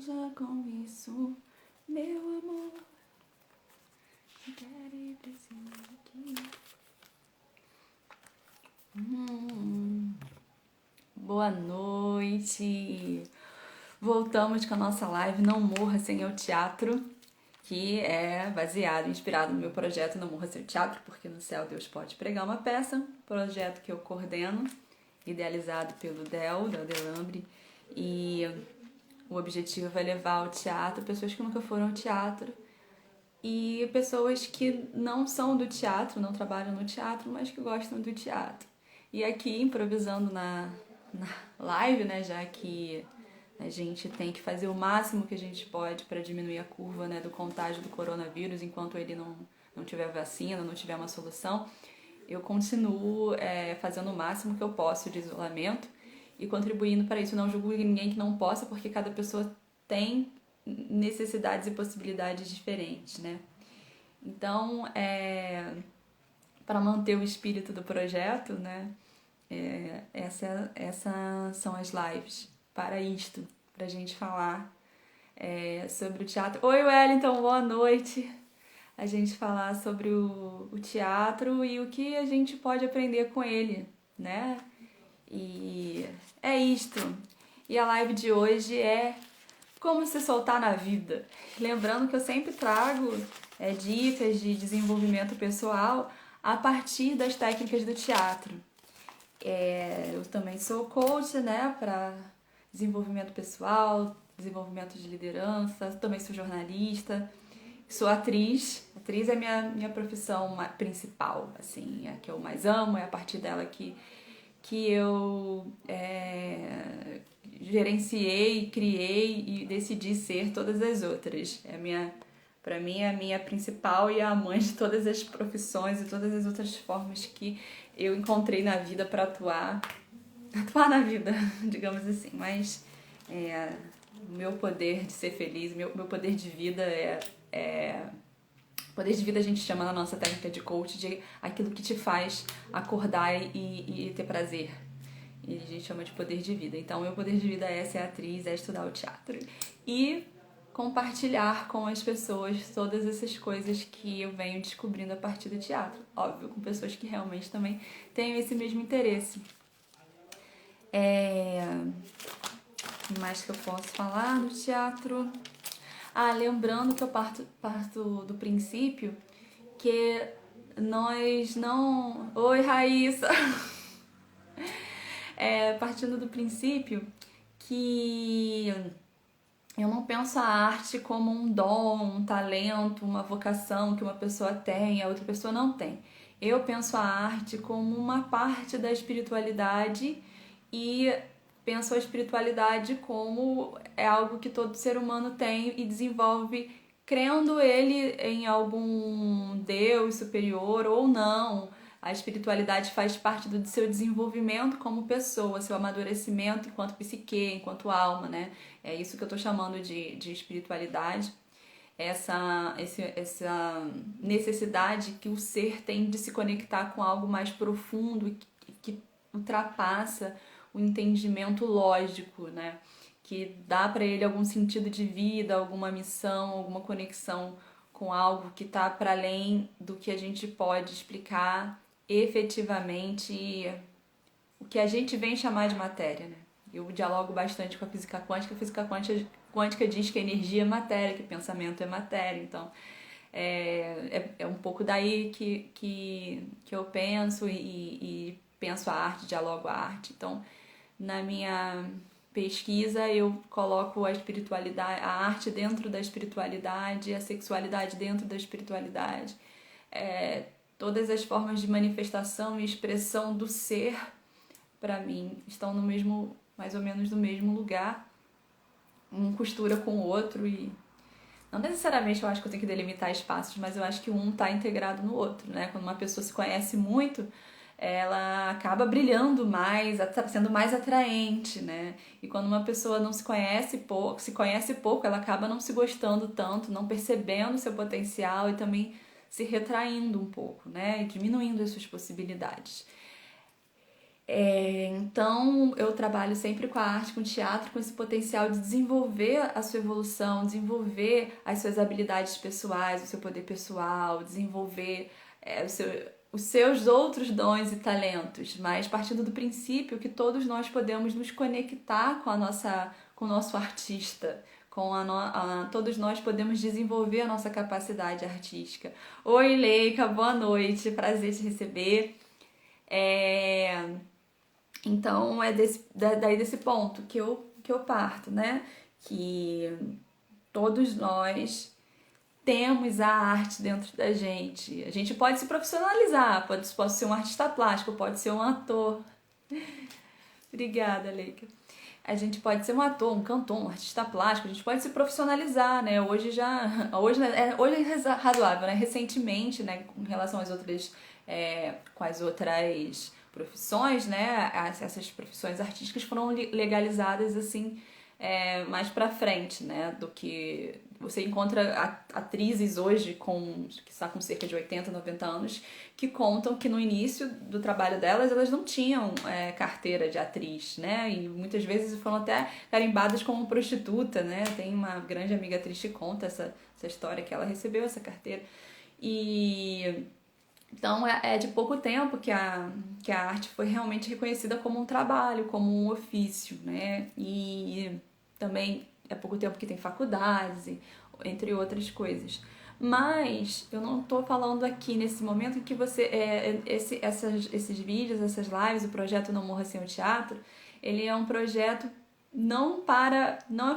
seja com isso, meu amor. Quero ir pra cima aqui. Boa noite. Voltamos com a nossa live Não Morra Sem o Teatro, que é baseado, inspirado no meu projeto Não Morra Sem o Teatro, porque no céu Deus pode pregar uma peça, projeto que eu coordeno, idealizado pelo Del Delambre, e o objetivo é levar ao teatro pessoas que nunca foram ao teatro e pessoas que não são do teatro, não trabalham no teatro, mas que gostam do teatro. E aqui, improvisando na live, né, já que a gente tem que fazer o máximo que a gente pode para diminuir a curva, né, do contágio do coronavírus enquanto ele não tiver vacina, não tiver uma solução, eu continuo fazendo o máximo que eu posso de isolamento e contribuindo para isso. Não julgo ninguém que não possa, porque cada pessoa tem necessidades e possibilidades diferentes, né? Então, para manter o espírito do projeto, né, essas são as lives para isto, para a gente falar sobre o teatro. Oi, Wellington, boa noite! A gente falar sobre o teatro e o que a gente pode aprender com ele, né? E é isto. E a live de hoje é como se soltar na vida. Lembrando que eu sempre trago dicas de desenvolvimento pessoal a partir das técnicas do teatro. Eu também sou coach, né, para desenvolvimento pessoal, desenvolvimento de liderança, também sou jornalista, sou atriz. Atriz é minha profissão principal, assim, a que eu mais amo, é a partir dela que eu gerenciei, criei e decidi ser todas as outras. Para mim é a minha principal e a mãe de todas as profissões e todas as outras formas que eu encontrei na vida para atuar na vida, digamos assim. Mas o meu poder de ser feliz, meu poder de vida poder de vida a gente chama na nossa técnica de coach de aquilo que te faz acordar e ter prazer. E a gente chama de poder de vida. Então, meu poder de vida é ser atriz, é estudar o teatro. E compartilhar com as pessoas todas essas coisas que eu venho descobrindo a partir do teatro. Óbvio, com pessoas que realmente também têm esse mesmo interesse. O que mais que eu posso falar do teatro? Lembrando que eu parto do princípio que nós não... Oi, Raíssa! Partindo do princípio que eu não penso a arte como um dom, um talento, uma vocação que uma pessoa tem e a outra pessoa não tem. Eu penso a arte como uma parte da espiritualidade e penso a espiritualidade como algo que todo ser humano tem e desenvolve, crendo ele em algum Deus superior ou não. A espiritualidade faz parte do seu desenvolvimento como pessoa, seu amadurecimento enquanto psique, enquanto alma, né? É isso que eu tô chamando de espiritualidade. Essa necessidade que o ser tem de se conectar com algo mais profundo e que ultrapassa o entendimento lógico, né? Que dá para ele algum sentido de vida, alguma missão, alguma conexão com algo que está para além do que a gente pode explicar efetivamente, o que a gente vem chamar de matéria, né? Eu dialogo bastante com a física quântica. A física quântica diz que a energia é matéria, que pensamento é matéria. Então, é um pouco daí que eu penso e penso a arte, dialogo a arte. Então, na minha pesquisa, eu coloco a espiritualidade, a arte dentro da espiritualidade, a sexualidade dentro da espiritualidade. Todas as formas de manifestação e expressão do ser, para mim, estão no mesmo, mais ou menos no mesmo lugar. Um costura com o outro e não necessariamente eu acho que eu tenho que delimitar espaços, mas eu acho que um está integrado no outro, né? Quando uma pessoa se conhece muito, ela acaba brilhando mais, sendo mais atraente, né? E quando uma pessoa não se conhece pouco, ela acaba não se gostando tanto, não percebendo o seu potencial e também se retraindo um pouco, né? E diminuindo as suas possibilidades. Então, eu trabalho sempre com a arte, com o teatro, com esse potencial de desenvolver a sua evolução, desenvolver as suas habilidades pessoais, o seu poder pessoal, desenvolver os seus outros dons e talentos, mas partindo do princípio que todos nós podemos nos conectar com o nosso artista, todos nós podemos desenvolver a nossa capacidade artística. Oi, Leica, boa noite, prazer te receber. Então é daí desse ponto que eu parto, né? Que todos nós temos a arte dentro da gente. A gente pode se profissionalizar, pode ser um artista plástico, pode ser um ator. Obrigada, Leica. A gente pode ser um ator, um cantor, um artista plástico, a gente pode se profissionalizar, né? Hoje é razoável, né? Recentemente, né, com relação às outras, com as outras profissões, né? Essas profissões artísticas foram legalizadas assim, mais pra frente, né? Do que você encontra atrizes hoje que está com cerca de 80, 90 anos, que contam que no início do trabalho delas, elas não tinham carteira de atriz, né? E muitas vezes foram até carimbadas como prostituta, né? Tem uma grande amiga atriz que conta essa história, que ela recebeu essa carteira. E então é de pouco tempo que a arte foi realmente reconhecida como um trabalho, como um ofício, né? E também é pouco tempo que tem faculdades, entre outras coisas. Mas eu não tô falando aqui nesse momento em que esses vídeos, essas lives, o projeto Não Morra Sem o Teatro, ele é um projeto não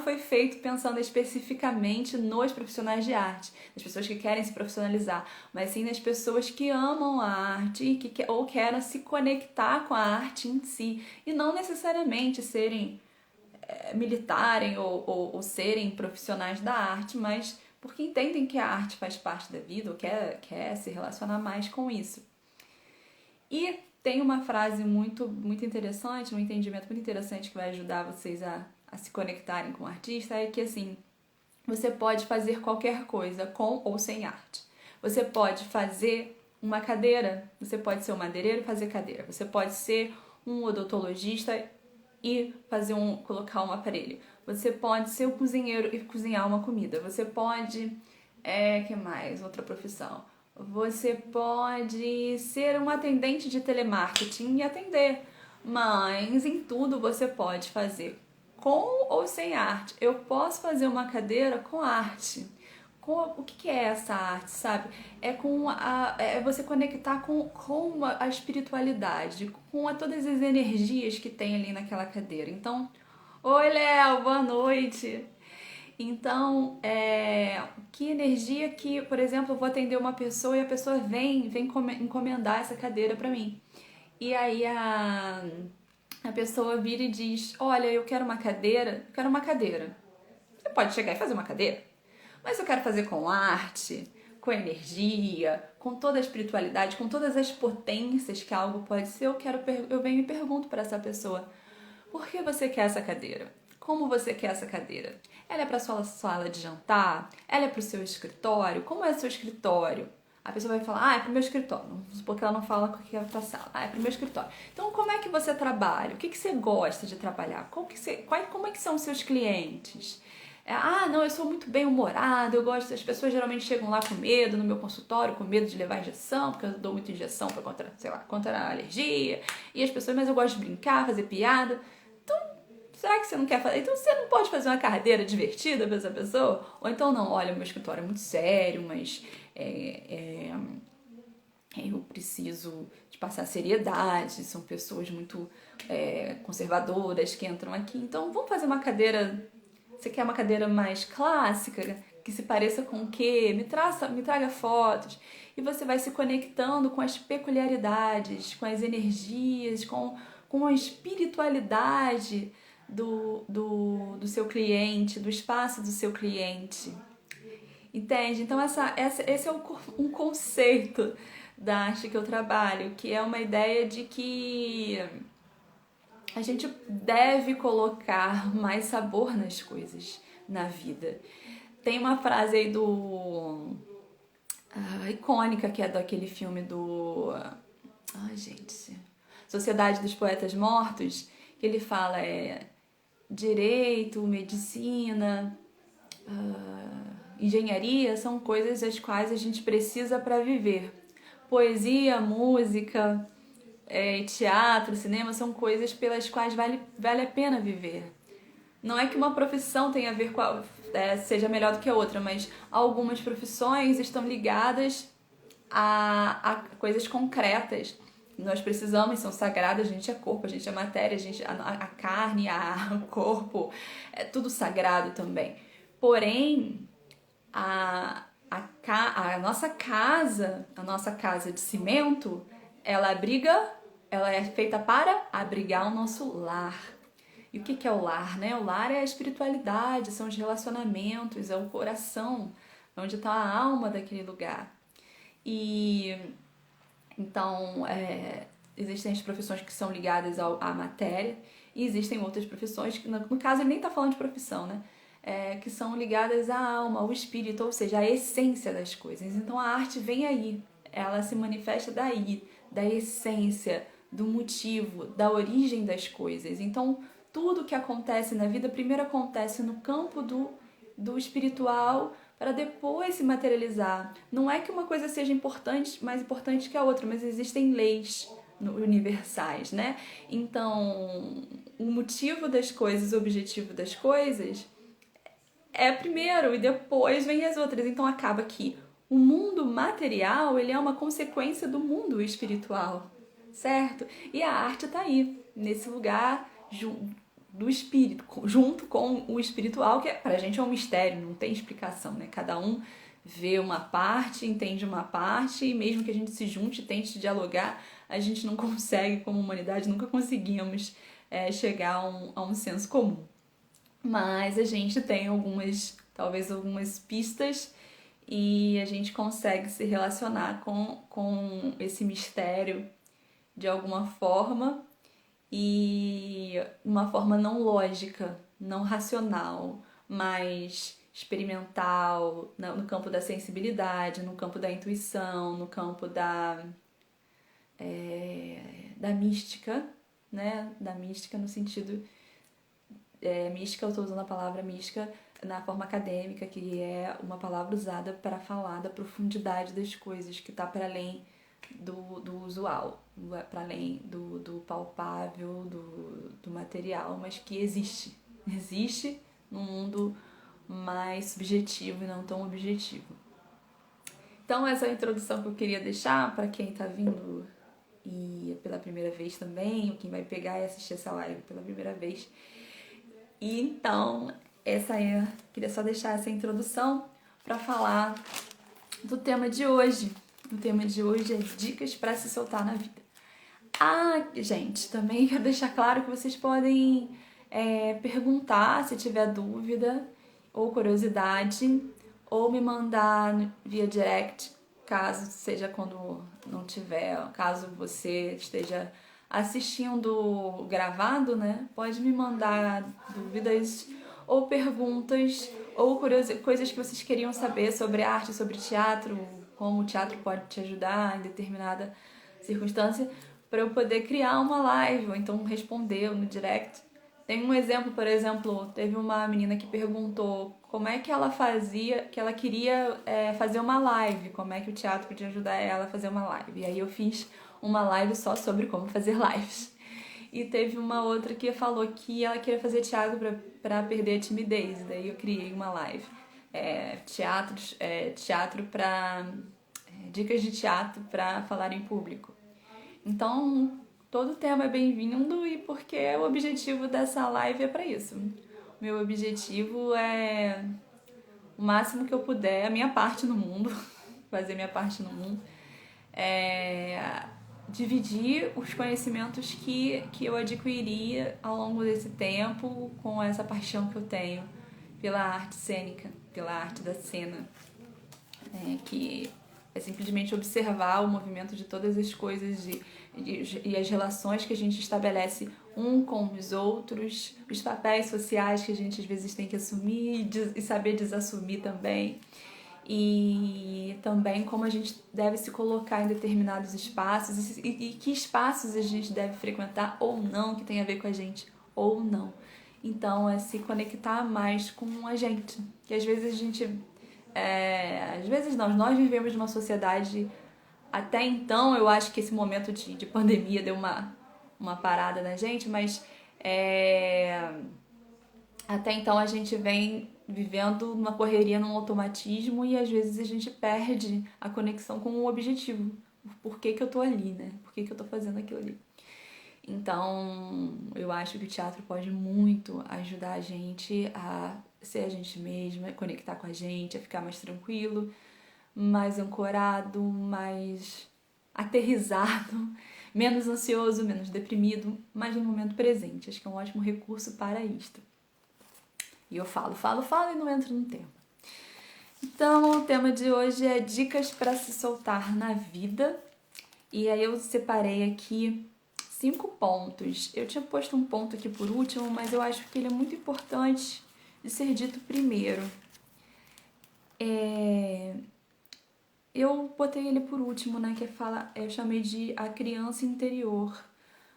foi feito pensando especificamente nos profissionais de arte, nas pessoas que querem se profissionalizar, mas sim nas pessoas que amam a arte ou querem se conectar com a arte em si, e não necessariamente serem militarem ou serem profissionais da arte, mas porque entendem que a arte faz parte da vida ou quer se relacionar mais com isso. E tem uma frase muito interessante, um entendimento muito interessante que vai ajudar vocês a se conectarem com o artista, é que assim, você pode fazer qualquer coisa com ou sem arte. Você pode fazer uma cadeira, você pode ser um madeireiro e fazer cadeira, você pode ser um odontologista e colocar um aparelho. Você pode ser um cozinheiro e cozinhar uma comida. Você pode, que mais? Outra profissão. Você pode ser um atendente de telemarketing e atender. Mas em tudo você pode fazer com ou sem arte. Eu posso fazer uma cadeira com arte. O que é essa arte, sabe? É você conectar com a espiritualidade, com todas as energias que tem ali naquela cadeira. Então, oi Léo, boa noite! Então, que energia que, por exemplo, eu vou atender uma pessoa e a pessoa vem encomendar essa cadeira pra mim. E aí a pessoa vira e diz, olha, eu quero uma cadeira. Você pode chegar e fazer uma cadeira, mas eu quero fazer com arte, com energia, com toda a espiritualidade, com todas as potências que algo pode ser. Eu venho e pergunto para essa pessoa, por que você quer essa cadeira? Como você quer essa cadeira? Ela é para sua sala de jantar? Ela é para o seu escritório? Como é o seu escritório? A pessoa vai falar, é pro meu escritório. Vamos supor que ela não fala que é pra sala. É pro meu escritório. Então, como é que você trabalha? O que você gosta de trabalhar? Como é que são os seus clientes? Não, eu sou muito bem-humorada, as pessoas geralmente chegam lá com medo no meu consultório, com medo de levar injeção, porque eu dou muita injeção contra a alergia. E as pessoas, mas eu gosto de brincar, fazer piada. Então, será que você não quer fazer? Então você não pode fazer uma cadeira divertida pra essa pessoa? Ou então não, olha, meu escritório é muito sério, mas eu preciso de passar seriedade, são pessoas muito conservadoras que entram aqui. Então vamos fazer uma cadeira. Você quer uma cadeira mais clássica, que se pareça com o quê? Me traga fotos. E você vai se conectando com as peculiaridades, com as energias, com a espiritualidade do seu cliente, do espaço do seu cliente. Entende? Então esse é um conceito da arte que eu trabalho, que é uma ideia de que a gente deve colocar mais sabor nas coisas na vida. Tem uma frase aí icônica, que é daquele filme do... Ai, gente... Sociedade dos Poetas Mortos, que ele fala direito, medicina, engenharia são coisas as quais a gente precisa para viver. Poesia, música, teatro, cinema são coisas pelas quais vale a pena viver. Não é que uma profissão tenha a ver com seja melhor do que a outra, mas algumas profissões estão ligadas a coisas concretas. Nós precisamos, são sagradas, a gente é corpo, a gente é matéria, a carne, o corpo, é tudo sagrado também. Porém, a nossa casa de cimento, ela é feita para abrigar o nosso lar. E o que é o lar, né? O lar é a espiritualidade, são os relacionamentos, é o coração, onde está a alma daquele lugar. E então, existem as profissões que são ligadas à matéria, e existem outras profissões que, no caso, ele nem está falando de profissão, né? Que são ligadas à alma, ao espírito, ou seja, à essência das coisas. Então, a arte vem aí, ela se manifesta daí, da essência, do motivo, da origem das coisas. Então, tudo que acontece na vida, primeiro acontece no campo do espiritual, para depois se materializar. Não é que uma coisa seja mais importante que a outra, mas existem leis universais, né? Então, o motivo das coisas, o objetivo das coisas é primeiro e depois vem as outras. Então, acaba que o mundo material, ele é uma consequência do mundo espiritual, certo? E a arte está aí, nesse lugar do espírito, junto com o espiritual, que pra gente é um mistério, não tem explicação, né? Cada um vê uma parte, entende uma parte, e mesmo que a gente se junte e tente dialogar, a gente não consegue, como humanidade, nunca conseguimos chegar a um senso comum. Mas a gente tem talvez algumas pistas, e a gente consegue se relacionar com esse mistério de alguma forma, e uma forma não lógica, não racional, mas experimental, no campo da sensibilidade, no campo da intuição, no campo da mística, né? Da mística no sentido... mística, eu estou usando a palavra mística na forma acadêmica, que é uma palavra usada para falar da profundidade das coisas, que está para além do usual, para além do palpável, do material, mas que existe num mundo mais subjetivo e não tão objetivo. Então, essa é a introdução que eu queria deixar para quem está vindo e pela primeira vez também, ou quem vai pegar e assistir essa live pela primeira vez. E então, queria só deixar essa introdução para falar do tema de hoje. O tema de hoje é dicas para se soltar na vida. Gente, também quero deixar claro que vocês podem perguntar se tiver dúvida ou curiosidade, ou me mandar via direct, caso seja quando não tiver, caso você esteja assistindo gravado, né? Pode me mandar dúvidas ou perguntas ou coisas que vocês queriam saber sobre arte, sobre teatro, como o teatro pode te ajudar em determinada circunstância, para eu poder criar uma live ou então responder no direct. Tem um exemplo, por exemplo, teve uma menina que perguntou como é que ela fazia, que ela queria fazer uma live, como é que o teatro podia ajudar ela a fazer uma live. E aí eu fiz uma live só sobre como fazer lives. E teve uma outra que falou que ela queria fazer teatro para perder a timidez. Daí eu criei uma live. Teatro para... dicas de teatro para falar em público. Então, todo tema é bem-vindo, e porque o objetivo dessa live é para isso. Meu objetivo é o máximo que eu puder, a minha parte no mundo, fazer minha parte no mundo, dividir os conhecimentos que eu adquiri ao longo desse tempo com essa paixão que eu tenho pela arte cênica, pela arte da cena, que é simplesmente observar o movimento de todas as coisas e as relações que a gente estabelece um com os outros, os papéis sociais que a gente às vezes tem que assumir e saber desassumir também. e também como a gente deve se colocar em determinados espaços e que espaços a gente deve frequentar ou não, que tem a ver com a gente ou não. Então, é se conectar mais com a gente, que às vezes a gente... às vezes não, nós vivemos numa sociedade... Até então, eu acho que esse momento de pandemia deu uma parada na gente, mas até então a gente vem vivendo numa correria, num automatismo e às vezes a gente perde a conexão com o objetivo. Por que que eu tô ali, né? Por que que eu tô fazendo aquilo ali? Então, eu acho que o teatro pode muito ajudar a gente a ser a gente mesma, a conectar com a gente, a ficar mais tranquilo, mais ancorado, mais aterrissado, menos ansioso, menos deprimido, mas no momento presente. Acho que é um ótimo recurso para isto. E eu falo e não entro no tema. Então, o tema de hoje é dicas para se soltar na vida. E aí eu separei aqui 5 pontos. Eu tinha posto um ponto aqui por último, mas eu acho que ele é muito importante de ser dito primeiro. Eu botei ele por último, né? Eu chamei de a criança interior.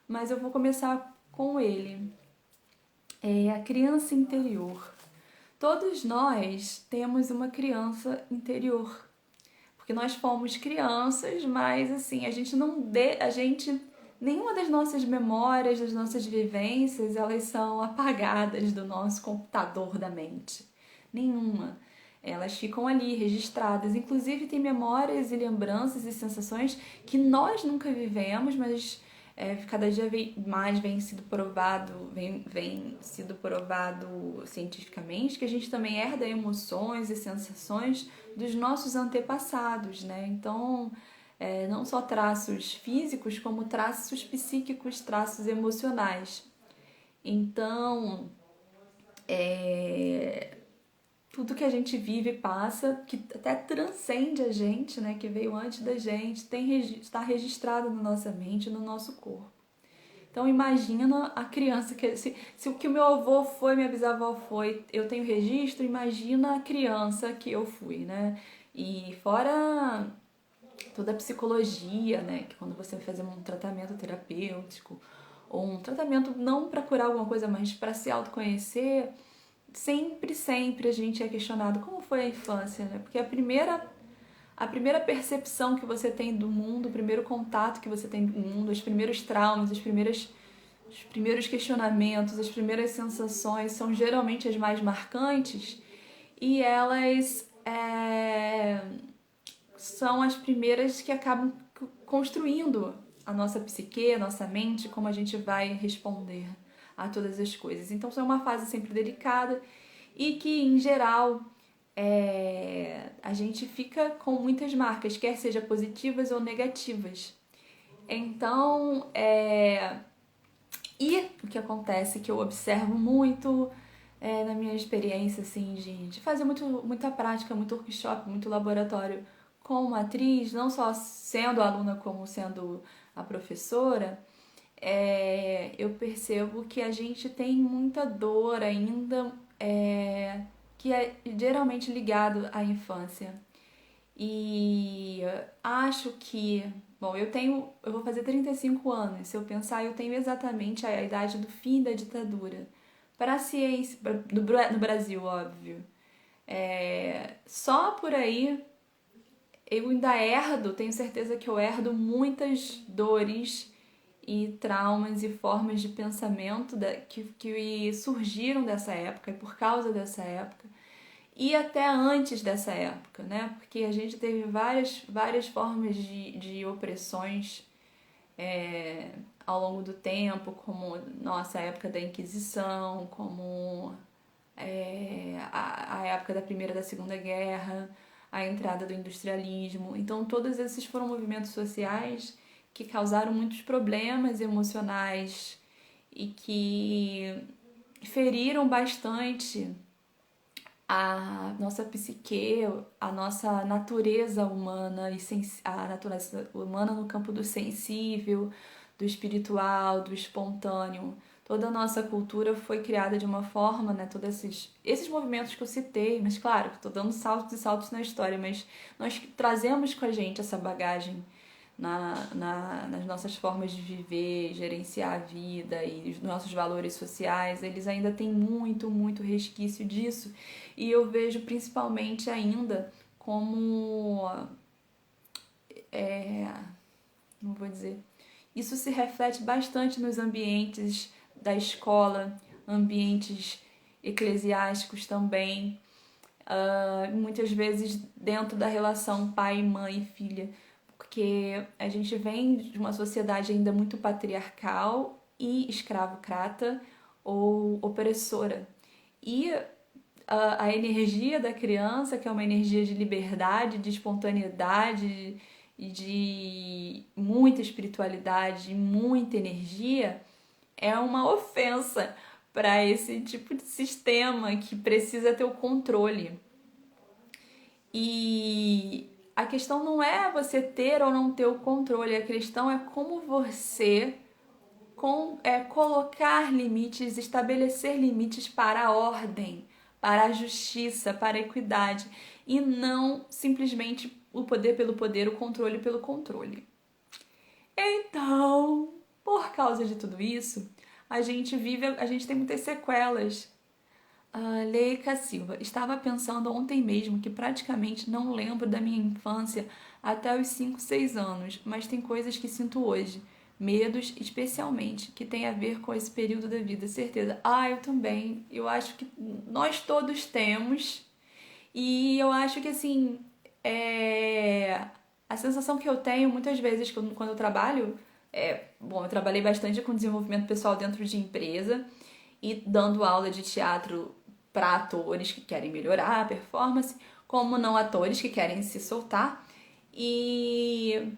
Mas eu vou começar com ele. A criança interior. Todos nós temos uma criança interior. Porque nós fomos crianças, mas assim, nenhuma das nossas memórias, das nossas vivências, elas são apagadas do nosso computador da mente. Nenhuma. Elas ficam ali registradas. Inclusive tem memórias e lembranças e sensações que nós nunca vivemos, mas cada dia mais vem sido provado cientificamente que a gente também herda emoções e sensações dos nossos antepassados, né? Então, não só traços físicos, como traços psíquicos, traços emocionais. Então, tudo que a gente vive e passa, que até transcende a gente, né? Que veio antes da gente, está registrado na nossa mente, no nosso corpo. Então imagina a criança, se o que o meu avô foi, minha bisavó foi, eu tenho registro, imagina a criança que eu fui, né? E fora toda a psicologia, né? Que quando você vai fazer um tratamento terapêutico, ou um tratamento não para curar alguma coisa, mas para se autoconhecer, sempre a gente é questionado como foi a infância, né? Porque a primeira percepção que você tem do mundo, o primeiro contato que você tem do mundo, os primeiros traumas, os primeiros questionamentos, as primeiras sensações são geralmente as mais marcantes e elas são as primeiras que acabam construindo a nossa psique, a nossa mente, como a gente vai responder a todas as coisas. Então, isso é uma fase sempre delicada e que, em geral, a gente fica com muitas marcas, quer seja positivas ou negativas. Então, e o que acontece, que eu observo muito na minha experiência assim, de fazer muita prática, muito workshop, muito laboratório como atriz, não só sendo aluna como sendo a professora, eu percebo que a gente tem muita dor ainda, que é geralmente ligado à infância. E acho que, bom, eu vou fazer 35 anos. Se eu pensar, eu tenho exatamente a idade do fim da ditadura. Para a ciência, no Brasil, óbvio. Só por aí eu ainda tenho certeza que eu herdo muitas dores e traumas e formas de pensamento que surgiram dessa época e por causa dessa época e até antes dessa época, né? Porque a gente teve várias formas de opressões ao longo do tempo, como nossa época da Inquisição, como a época da Primeira e da Segunda Guerra, a entrada do industrialismo. Então, todos esses foram movimentos sociais que causaram muitos problemas emocionais e que feriram bastante a nossa psique, a nossa natureza humana, a natureza humana no campo do sensível, do espiritual, do espontâneo. toda a nossa cultura foi criada de uma forma, né? Todos esses movimentos que eu citei, mas claro, estou dando saltos e saltos na história, mas nós trazemos com a gente essa bagagem nas nossas formas de viver, gerenciar a vida e os nossos valores sociais, eles ainda têm muito resquício disso. E eu vejo principalmente ainda como, não vou dizer, isso se reflete bastante nos ambientes da escola, ambientes eclesiásticos também, muitas vezes dentro da relação pai, mãe e filha, porque a gente vem de uma sociedade ainda muito patriarcal e escravocrata ou opressora. E a energia da criança, que é uma energia de liberdade, de espontaneidade e de muita espiritualidade, muita energia, é uma ofensa para esse tipo de sistema que precisa ter o controle. E a questão não é você ter ou não ter o controle, a questão é como você colocar limites, estabelecer limites para a ordem, para a justiça, para a equidade, e não simplesmente o poder pelo poder, o controle pelo controle. Então, por causa de tudo isso, a gente tem muitas sequelas. Leica Silva, estava pensando ontem mesmo que praticamente não lembro da minha infância até os 5, 6 anos, mas tem coisas que sinto hoje, medos especialmente, que tem a ver com esse período da vida, certeza. Eu também, eu acho que nós todos temos, e eu acho que assim, a sensação que eu tenho muitas vezes quando eu trabalho, eu trabalhei bastante com desenvolvimento pessoal dentro de empresa e dando aula de teatro para atores que querem melhorar a performance, como não atores que querem se soltar. E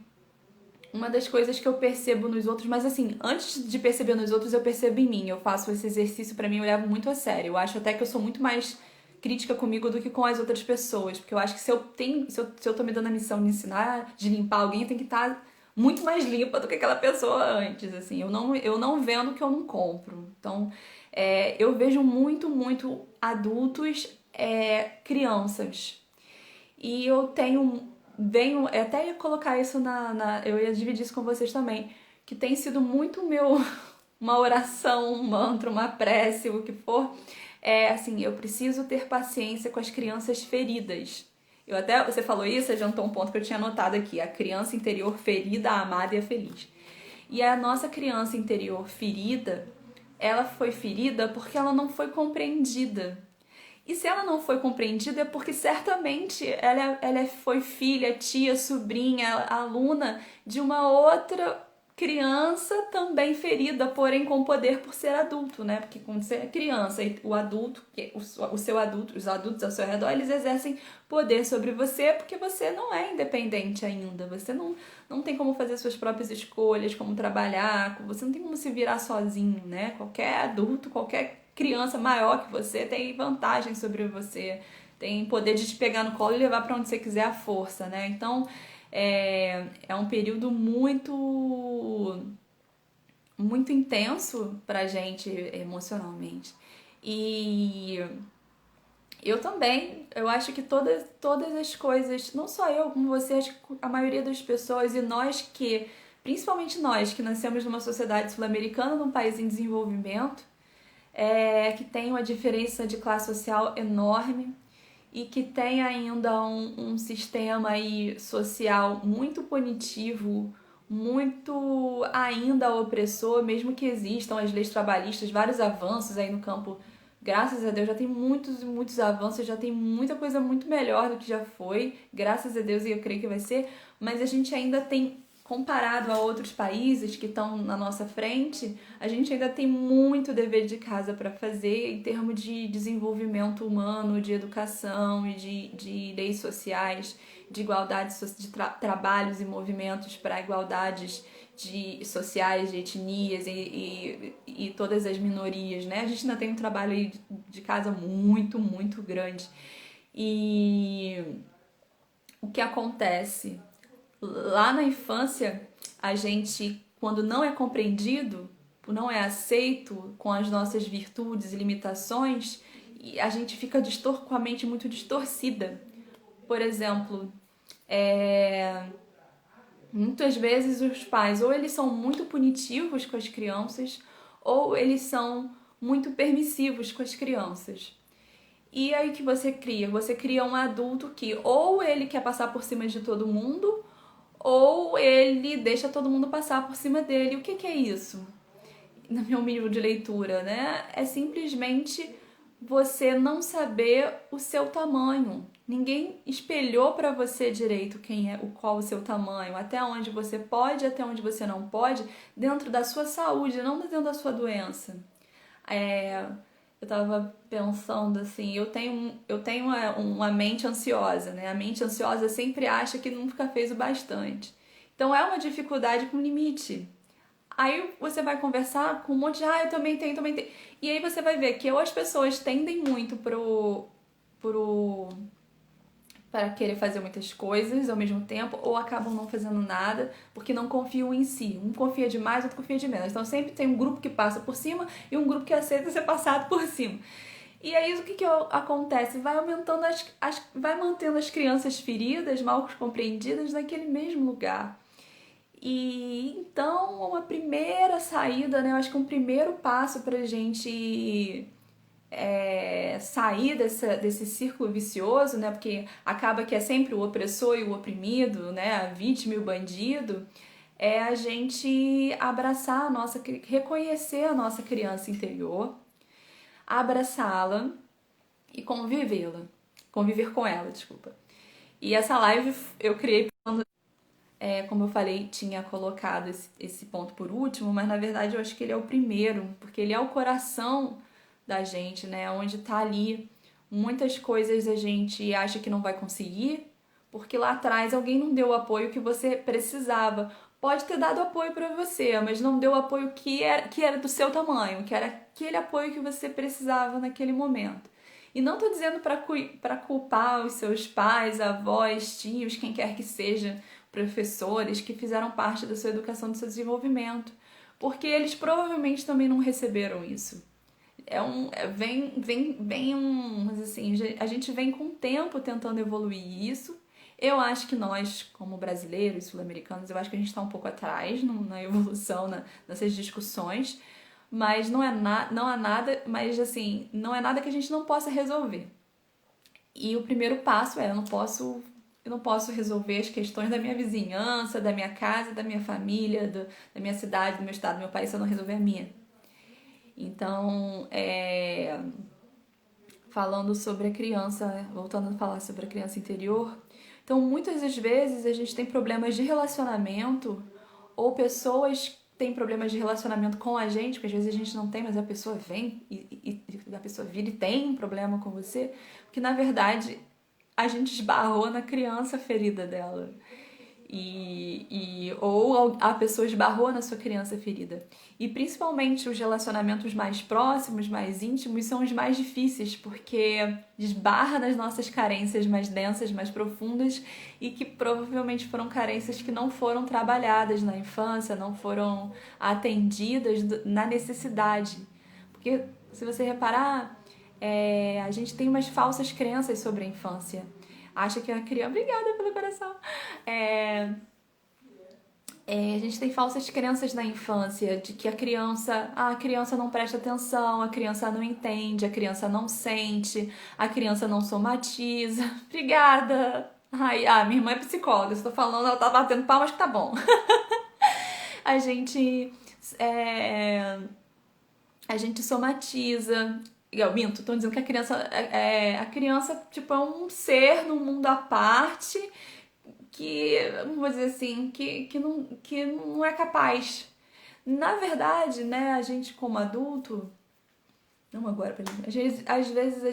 uma das coisas que eu percebo nos outros, mas assim, antes de perceber nos outros, eu percebo em mim. Eu faço esse exercício, pra mim, eu levo muito a sério. Eu acho até que eu sou muito mais crítica comigo do que com as outras pessoas, porque eu acho que se eu tô me dando a missão de ensinar, de limpar alguém, eu tenho que estar muito mais limpa do que aquela pessoa antes, assim. Eu não vendo o que eu não compro. Então, eu vejo muito adultos, crianças. E eu até ia colocar isso eu ia dividir isso com vocês também, que tem sido muito uma oração, um mantra, uma prece, o que for. Eu preciso ter paciência com as crianças feridas. Você falou isso, adiantou um ponto que eu tinha anotado aqui, a criança interior ferida, amada e feliz. E a nossa criança interior ferida, ela foi ferida porque ela não foi compreendida. E se ela não foi compreendida é porque certamente ela foi filha, tia, sobrinha, aluna de uma outra criança também ferida, porém com poder por ser adulto, né? Porque quando você é criança e o adulto, os adultos ao seu redor, eles exercem poder sobre você porque você não é independente ainda. Você não tem como fazer suas próprias escolhas, como trabalhar, você não tem como se virar sozinho, né? Qualquer adulto, qualquer criança maior que você tem vantagem sobre você, tem poder de te pegar no colo e levar para onde você quiser à força, né? Então, é um período muito intenso pra gente emocionalmente. E eu acho que todas as coisas, não só eu, como você, acho que a maioria das pessoas e principalmente nós que nascemos numa sociedade sul-americana, num país em desenvolvimento, que tem uma diferença de classe social enorme e que tem ainda um sistema aí social muito punitivo, muito ainda opressor, mesmo que existam as leis trabalhistas, vários avanços aí no campo. Graças a Deus já tem muitos avanços, já tem muita coisa muito melhor do que já foi, graças a Deus, e eu creio que vai ser, mas a gente ainda tem, comparado a outros países que estão na nossa frente, a gente ainda tem muito dever de casa para fazer em termos de desenvolvimento humano, de educação e de leis sociais, de igualdade de trabalhos e movimentos para igualdades sociais, de etnias e todas as minorias, né? A gente ainda tem um trabalho aí de casa muito grande. E o que acontece? Lá na infância, a gente, quando não é compreendido, não é aceito com as nossas virtudes e limitações, e a gente fica com a mente muito distorcida. Por exemplo, muitas vezes os pais ou eles são muito punitivos com as crianças ou eles são muito permissivos com as crianças. E aí que você cria? Você cria um adulto que ou ele quer passar por cima de todo mundo ou ele deixa todo mundo passar por cima dele. O que é isso? No meu nível de leitura, né? É simplesmente você não saber o seu tamanho. Ninguém espelhou para você direito qual o seu tamanho, até onde você pode, até onde você não pode, dentro da sua saúde, não dentro da sua doença. Eu tava pensando assim, eu tenho uma mente ansiosa, né? A mente ansiosa sempre acha que nunca fez o bastante. Então é uma dificuldade com limite. Aí você vai conversar com um monte de, eu também tenho, também tenho. E aí você vai ver que ou as pessoas tendem muito para querer fazer muitas coisas ao mesmo tempo, ou acabam não fazendo nada porque não confiam em si. Um confia demais, outro confia de menos. Então sempre tem um grupo que passa por cima e um grupo que aceita ser passado por cima. E aí o que acontece? Vai aumentando vai mantendo as crianças feridas, mal compreendidas naquele mesmo lugar. E então, uma primeira saída, né? Eu acho que um primeiro passo pra gente sair desse círculo vicioso, né? Porque acaba que é sempre o opressor e o oprimido, né? A vítima e o bandido. É a gente abraçar reconhecer a nossa criança interior, abraçá-la e conviver com ela, desculpa. E essa live eu criei como eu falei, tinha colocado esse ponto por último, mas na verdade eu acho que ele é o primeiro, porque ele é o coração da gente, né? Onde tá ali muitas coisas a gente acha que não vai conseguir, porque lá atrás alguém não deu o apoio que você precisava. Pode ter dado apoio para você, mas não deu o apoio que era do seu tamanho, que era aquele apoio que você precisava naquele momento. E não tô dizendo para culpar os seus pais, avós, tios, quem quer que seja, professores que fizeram parte da sua educação, do seu desenvolvimento, porque eles provavelmente também não receberam isso. Mas assim, a gente vem com o tempo tentando evoluir isso. Eu acho que nós, como brasileiros, sul-americanos, eu acho que a gente está um pouco atrás na evolução, nessas discussões, mas não há nada, mas assim, não é nada que a gente não possa resolver. E o primeiro passo eu não posso resolver as questões da minha vizinhança, da minha casa, da minha família, da minha cidade, do meu estado, do meu país, se eu não resolver a minha. Então, falando sobre a criança, voltando a falar sobre a criança interior, então muitas das vezes a gente tem problemas de relacionamento ou pessoas têm problemas de relacionamento com a gente, porque às vezes a gente não tem, mas a pessoa vem e a pessoa vira e tem um problema com você, porque na verdade a gente esbarrou na criança ferida dela. Ou a pessoa esbarrou na sua criança ferida. E principalmente os relacionamentos mais próximos, mais íntimos, são os mais difíceis, porque esbarra nas nossas carências mais densas, mais profundas, e que provavelmente foram carências que não foram trabalhadas na infância, não foram atendidas na necessidade. Porque, se você reparar, a gente tem umas falsas crenças sobre a infância. Acha que a criança... Obrigada pelo coração! A gente tem falsas crenças na infância, de que a criança não presta atenção, a criança não entende, a criança não sente, a criança não somatiza. Obrigada! Minha irmã é psicóloga, estou falando, ela tá batendo palmas que tá bom. A gente somatiza. Eu minto, tô dizendo que a criança tipo, é um ser num mundo à parte que, vamos dizer assim, que não é capaz. Na verdade, né, a gente como adulto, não agora, às vezes a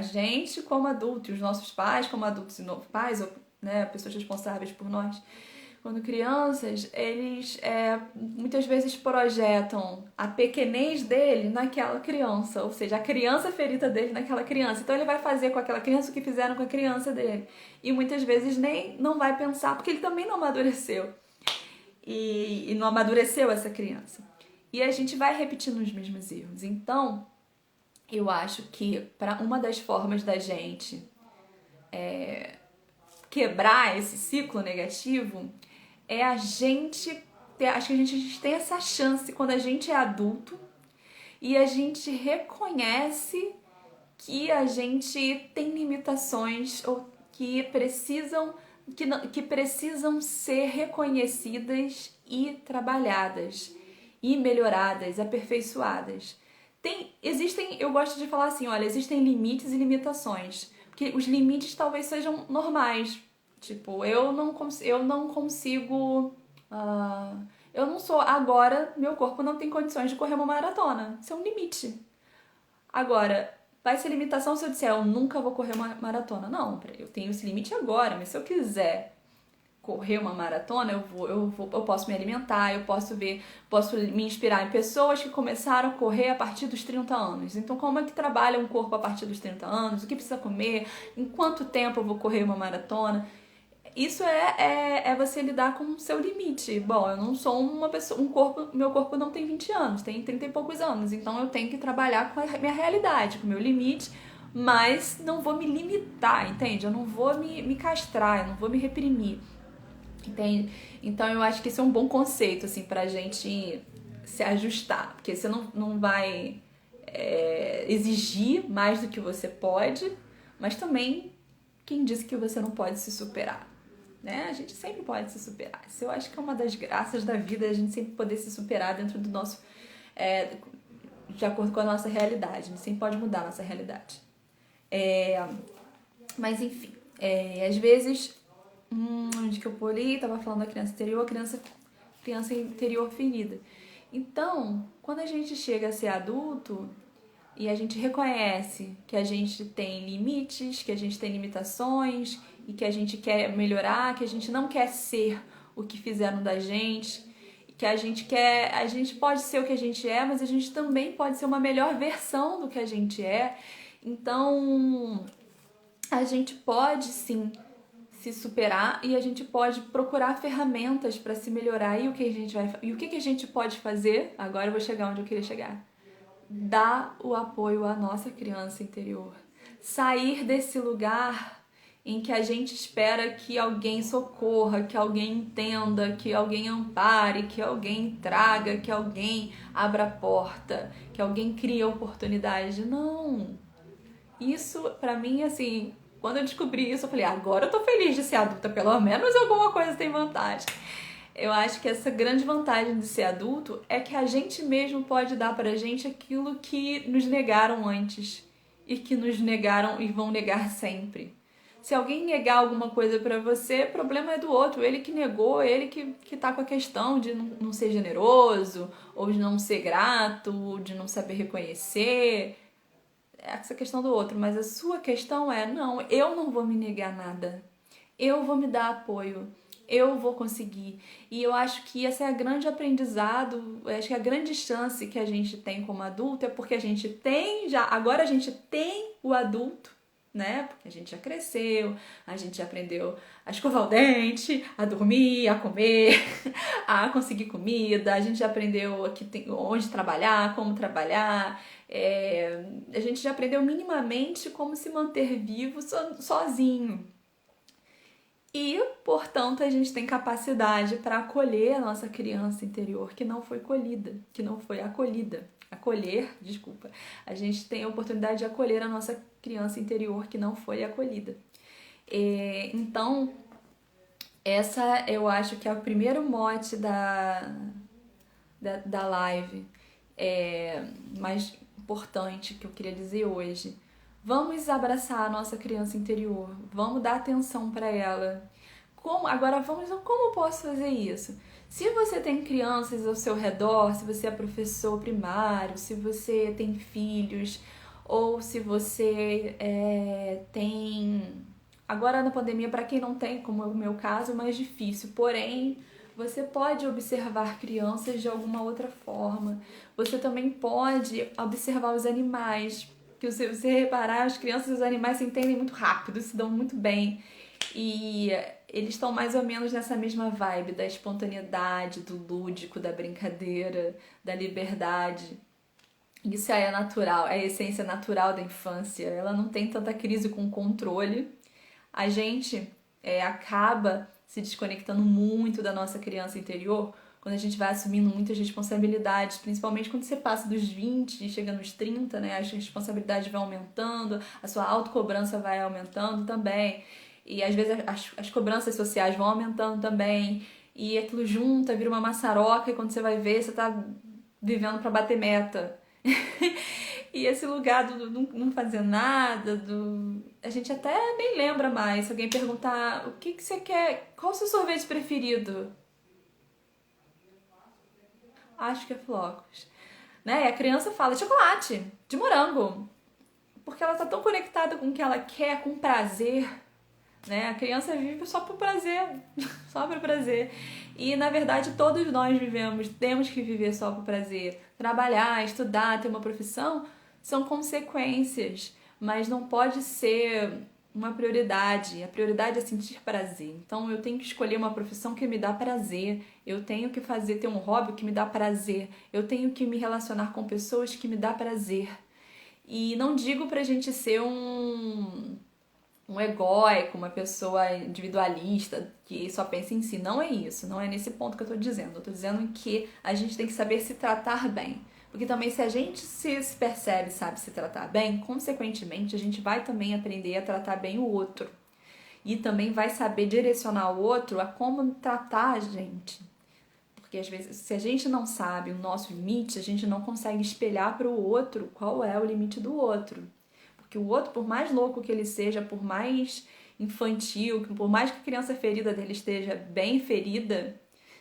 gente como adulto, e os nossos pais como adultos e pais, ou né, pessoas responsáveis por nós, quando crianças, eles muitas vezes projetam a pequenez dele naquela criança, ou seja, a criança ferida dele naquela criança. Então ele vai fazer com aquela criança o que fizeram com a criança dele. E muitas vezes nem não vai pensar, porque ele também não amadureceu. E não amadureceu essa criança. e a gente vai repetindo os mesmos erros. Então, eu acho que para uma das formas da gente quebrar esse ciclo negativo é a gente ter, acho que a gente tem essa chance quando a gente é adulto e a gente reconhece que a gente tem limitações ou que precisam ser reconhecidas e trabalhadas e melhoradas, aperfeiçoadas. Eu gosto de falar assim, olha, existem limites e limitações, porque os limites talvez sejam normais. Tipo, eu não consigo, eu não sou agora, meu corpo não tem condições de correr uma maratona. Isso é um limite. Agora, vai ser limitação se eu disser eu nunca vou correr uma maratona. Não, eu tenho esse limite agora, mas se eu quiser correr uma maratona, eu posso me alimentar, posso me inspirar em pessoas que começaram a correr a partir dos 30 anos. Então, como é que trabalha um corpo a partir dos 30 anos? O que precisa comer? Em quanto tempo eu vou correr uma maratona? Isso é você lidar com o seu limite. Bom, eu não sou uma pessoa, meu corpo não tem 20 anos, tem 30 e poucos anos, então eu tenho que trabalhar com a minha realidade, com o meu limite, mas não vou me limitar, entende? Eu não vou me castrar, eu não vou me reprimir, entende? Então eu acho que isso é um bom conceito, assim, pra gente se ajustar, porque você não vai exigir mais do que você pode, mas também quem disse que você não pode se superar? Né? A gente sempre pode se superar. Isso eu acho que é uma das graças da vida, a gente sempre poder se superar dentro do nosso... de acordo com a nossa realidade. A gente sempre pode mudar a nossa realidade. Mas enfim, às vezes, onde que eu pulei, tava falando da criança interior, criança interior ferida. Então, quando a gente chega a ser adulto e a gente reconhece que a gente tem limites, que a gente tem limitações e que a gente quer melhorar, que a gente não quer ser o que fizeram da gente, que a gente pode ser o que a gente é, mas a gente também pode ser uma melhor versão do que a gente é. Então, a gente pode sim se superar e a gente pode procurar ferramentas para se melhorar. E o que a gente pode fazer? Agora eu vou chegar onde eu queria chegar. Dar o apoio à nossa criança interior. Sair desse lugar em que a gente espera que alguém socorra, que alguém entenda, que alguém ampare, que alguém traga, que alguém abra a porta, que alguém crie a oportunidade. Não! Isso, pra mim, assim, quando eu descobri isso, eu falei, agora eu tô feliz de ser adulta, pelo menos alguma coisa tem vantagem. Eu acho que essa grande vantagem de ser adulto é que a gente mesmo pode dar pra gente aquilo que nos negaram antes e que nos negaram e vão negar sempre. Se alguém negar alguma coisa pra você, o problema é do outro, ele que negou, ele que tá com a questão de não ser generoso, ou de não ser grato, de não saber reconhecer, essa questão do outro, mas a sua questão é, não, eu não vou me negar nada, eu vou me dar apoio, eu vou conseguir. E eu acho que esse é o grande aprendizado, eu acho que a grande chance que a gente tem como adulto é porque a gente tem agora a gente tem o adulto, né? Porque a gente já cresceu, a gente já aprendeu a escovar o dente, a dormir, a comer, a conseguir comida, a gente já aprendeu onde trabalhar, como trabalhar, a gente já aprendeu minimamente como se manter vivo sozinho. E, portanto, a gente tem capacidade para acolher a nossa criança interior que não foi colhida, que não foi acolhida. A gente tem a oportunidade de acolher a nossa criança interior que não foi acolhida. Então, essa eu acho que é o primeiro mote da live mais importante que eu queria dizer hoje. Vamos abraçar a nossa criança interior, vamos dar atenção para ela. Como eu posso fazer isso? Se você tem crianças ao seu redor, se você é professor primário, se você tem filhos, ou se você tem... Agora na pandemia, para quem não tem, como é o meu caso, é mais difícil, porém... Você pode observar crianças de alguma outra forma. Você também pode observar os animais. Que se você reparar, as crianças e os animais se entendem muito rápido, se dão muito bem. E eles estão mais ou menos nessa mesma vibe da espontaneidade, do lúdico, da brincadeira, da liberdade. Isso é natural, é a essência natural da infância. Ela não tem tanta crise com controle. A gente acaba se desconectando muito da nossa criança interior quando a gente vai assumindo muitas responsabilidades, principalmente quando você passa dos 20 e chega nos 30, né? As responsabilidades vão aumentando, a sua autocobrança vai aumentando também. E às vezes as cobranças sociais vão aumentando também. E aquilo junta, vira uma maçaroca, e quando você vai ver, você tá vivendo para bater meta. E esse lugar do não fazer nada, a gente até nem lembra mais. Se alguém perguntar o que você quer, qual o seu sorvete preferido? Acho que é flocos. Né? E a criança fala chocolate, de morango. Porque ela tá tão conectada com o que ela quer, com prazer, né? A criança vive só por prazer, só por prazer. E na verdade todos nós vivemos, temos que viver só por prazer. Trabalhar, estudar, ter uma profissão são consequências, mas não pode ser uma prioridade. A prioridade é sentir prazer. Então eu tenho que escolher uma profissão que me dá prazer. Eu tenho que ter um hobby que me dá prazer. Eu tenho que me relacionar com pessoas que me dá prazer. E não digo pra gente ser um egóico, uma pessoa individualista que só pensa em si. Não é isso, não é nesse ponto que eu tô dizendo. Eu tô dizendo que a gente tem que saber se tratar bem. Porque também se a gente se percebe, sabe se tratar bem, consequentemente a gente vai também aprender a tratar bem o outro. E também vai saber direcionar o outro a como tratar a gente. Porque às vezes, se a gente não sabe o nosso limite, a gente não consegue espelhar para o outro qual é o limite do outro. Porque o outro, por mais louco que ele seja, por mais infantil, por mais que a criança ferida dele esteja bem ferida,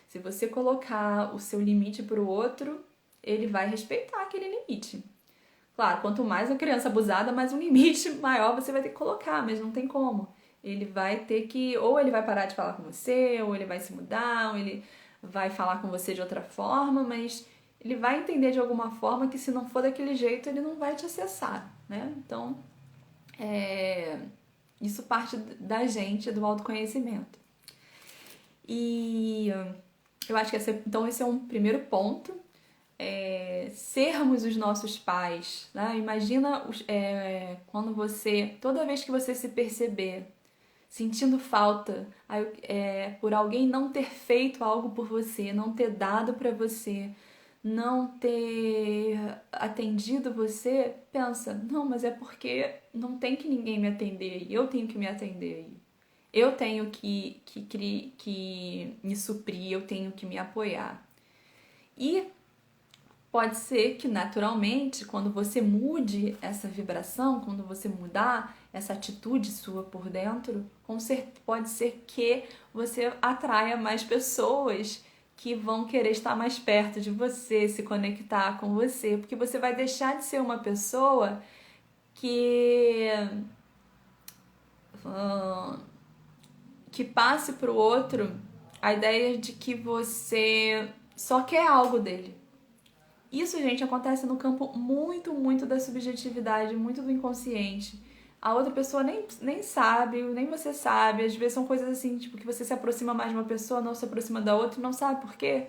se você colocar o seu limite para o outro, ele vai respeitar aquele limite. Claro, quanto mais a criança abusada, mais um limite maior você vai ter que colocar, mas não tem como. Ele vai ter que, ou ele vai parar de falar com você, ou ele vai se mudar, ou ele vai falar com você de outra forma, mas ele vai entender de alguma forma que se não for daquele jeito, ele não vai te acessar, né? Então, isso parte da gente, do autoconhecimento. E eu acho que então esse é um primeiro ponto. Sermos os nossos pais, né? Imagina quando toda vez que você se perceber sentindo falta por alguém não ter feito algo por você, não ter dado para você, não ter atendido você, pensa, não, mas é porque não tem que ninguém me atender aí, eu tenho que me atender aí. Eu tenho que me suprir, eu tenho que me apoiar. E pode ser que naturalmente, quando você mude essa vibração, quando você mudar essa atitude sua por dentro, pode ser que você atraia mais pessoas que vão querer estar mais perto de você, se conectar com você, porque você vai deixar de ser uma pessoa que passe para o outro a ideia de que você só quer algo dele. Isso, gente, acontece no campo muito, muito da subjetividade, muito do inconsciente. A outra pessoa nem sabe, nem você sabe. Às vezes são coisas assim, tipo, que você se aproxima mais de uma pessoa, não se aproxima da outra e não sabe por quê.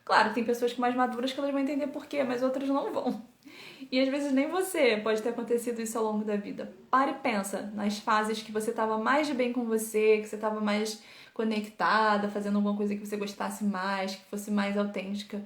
Claro, tem pessoas que mais maduras que elas vão entender por quê, mas outras não vão. E às vezes nem você pode ter acontecido isso ao longo da vida. Para e pensa nas fases que você estava mais de bem com você, que você estava mais conectada, fazendo alguma coisa que você gostasse mais, que fosse mais autêntica,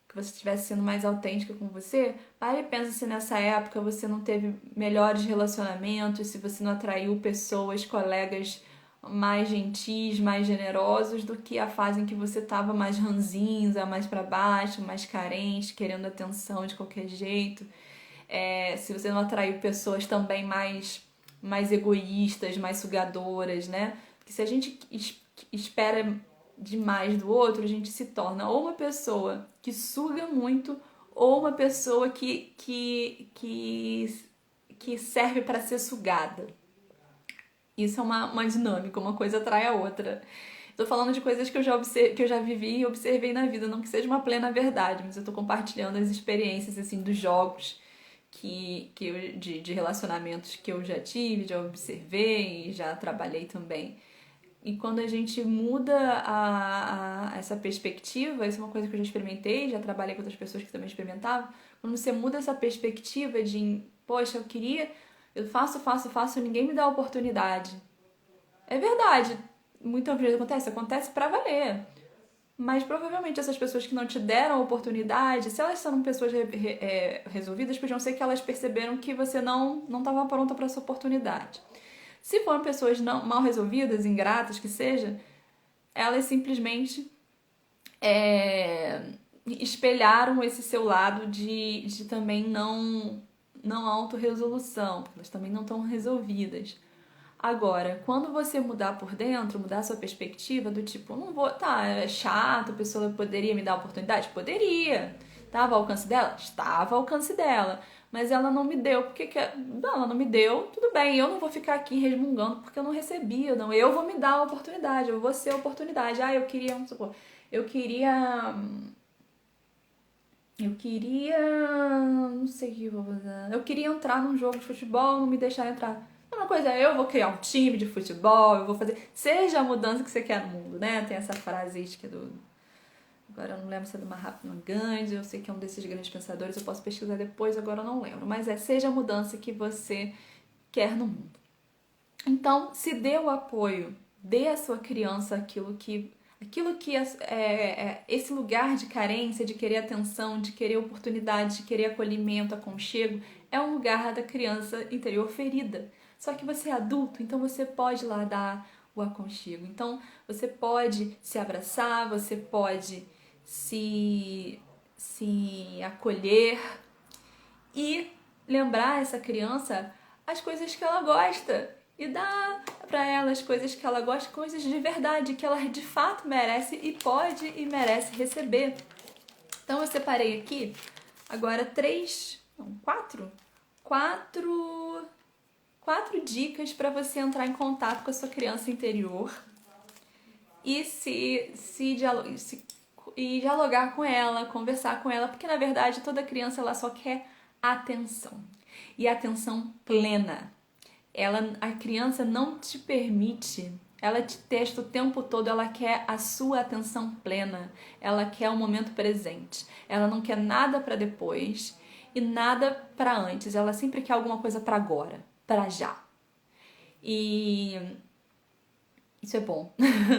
que você estivesse sendo mais autêntica com você. Para e pensa se nessa época você não teve melhores relacionamentos, se você não atraiu pessoas, colegas mais gentis, mais generosos do que a fase em que você estava mais ranzinza, mais para baixo, mais carente, querendo atenção de qualquer jeito. Se você não atraiu pessoas também mais egoístas, mais sugadoras, né? Porque se a gente espera demais do outro, a gente se torna ou uma pessoa que suga muito ou uma pessoa que serve para ser sugada. Isso é uma dinâmica, uma coisa atrai a outra. Tô falando de coisas que eu já vivi e observei na vida, não que seja uma plena verdade, mas eu tô compartilhando as experiências assim dos jogos de relacionamentos que eu já tive, já observei e já trabalhei também. E quando a gente muda essa perspectiva, isso é uma coisa que eu já experimentei, já trabalhei com outras pessoas que também experimentavam, quando você muda essa perspectiva de, poxa, eu faço, ninguém me dá oportunidade. É verdade, muitas vezes acontece pra valer. Mas provavelmente essas pessoas que não te deram a oportunidade, se elas são pessoas resolvidas, podiam ser que elas perceberam que você não estava pronta para essa oportunidade. Se foram pessoas mal resolvidas, ingratas, que seja, elas simplesmente espelharam esse seu lado de também não autorresolução, porque elas também não estão resolvidas. Agora, quando você mudar por dentro, mudar sua perspectiva do tipo, não vou, tá, é chato, a pessoa poderia me dar a oportunidade? Poderia. Estava ao alcance dela? Estava ao alcance dela. Mas ela não me deu. Por que que... Não, ela não me deu, tudo bem, eu não vou ficar aqui resmungando porque eu não recebi. Não, eu vou me dar a oportunidade, eu vou ser a oportunidade. Ah, eu queria, vamos supor, eu queria, não sei o que eu vou fazer. Eu queria entrar num jogo de futebol, não me deixaram entrar. Uma coisa é, eu vou criar um time de futebol, eu vou fazer... Seja a mudança que você quer no mundo, né? Tem essa frase que é do... Agora eu não lembro se é do Mahatma Gandhi, eu sei que é um desses grandes pensadores, eu posso pesquisar depois, agora eu não lembro. Mas seja a mudança que você quer no mundo. Então, se dê o apoio, dê à sua criança aquilo que esse lugar de carência, de querer atenção, de querer oportunidade, de querer acolhimento, aconchego, é um lugar da criança interior ferida. Só que você é adulto, então você pode lá dar o aconchego. Então você pode se abraçar, você pode se acolher e lembrar essa criança as coisas que ela gosta e dar para ela as coisas que ela gosta, coisas de verdade, que ela de fato merece e pode e merece receber. Então eu separei aqui agora quatro dicas para você entrar em contato com a sua criança interior e dialogar com ela, conversar com ela, porque na verdade toda criança ela só quer atenção e atenção plena. A criança não te permite, ela te testa o tempo todo, ela quer a sua atenção plena, ela quer o momento presente, ela não quer nada para depois e nada para antes, ela sempre quer alguma coisa para agora, para já. E isso é bom,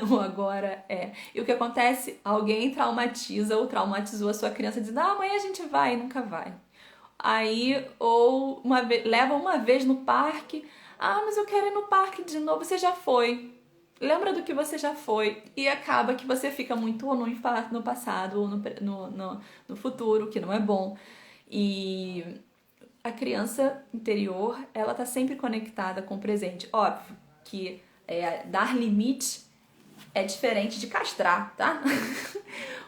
o agora é. E o que acontece? Alguém traumatiza ou traumatizou a sua criança dizendo, amanhã a gente vai, e nunca vai. Aí, ou leva uma vez no parque, mas eu quero ir no parque de novo, você já foi. Lembra do que você já foi. E acaba que você fica muito no passado ou no futuro, que não é bom. E a criança interior, ela tá sempre conectada com o presente. Óbvio que dar limite é diferente de castrar, tá?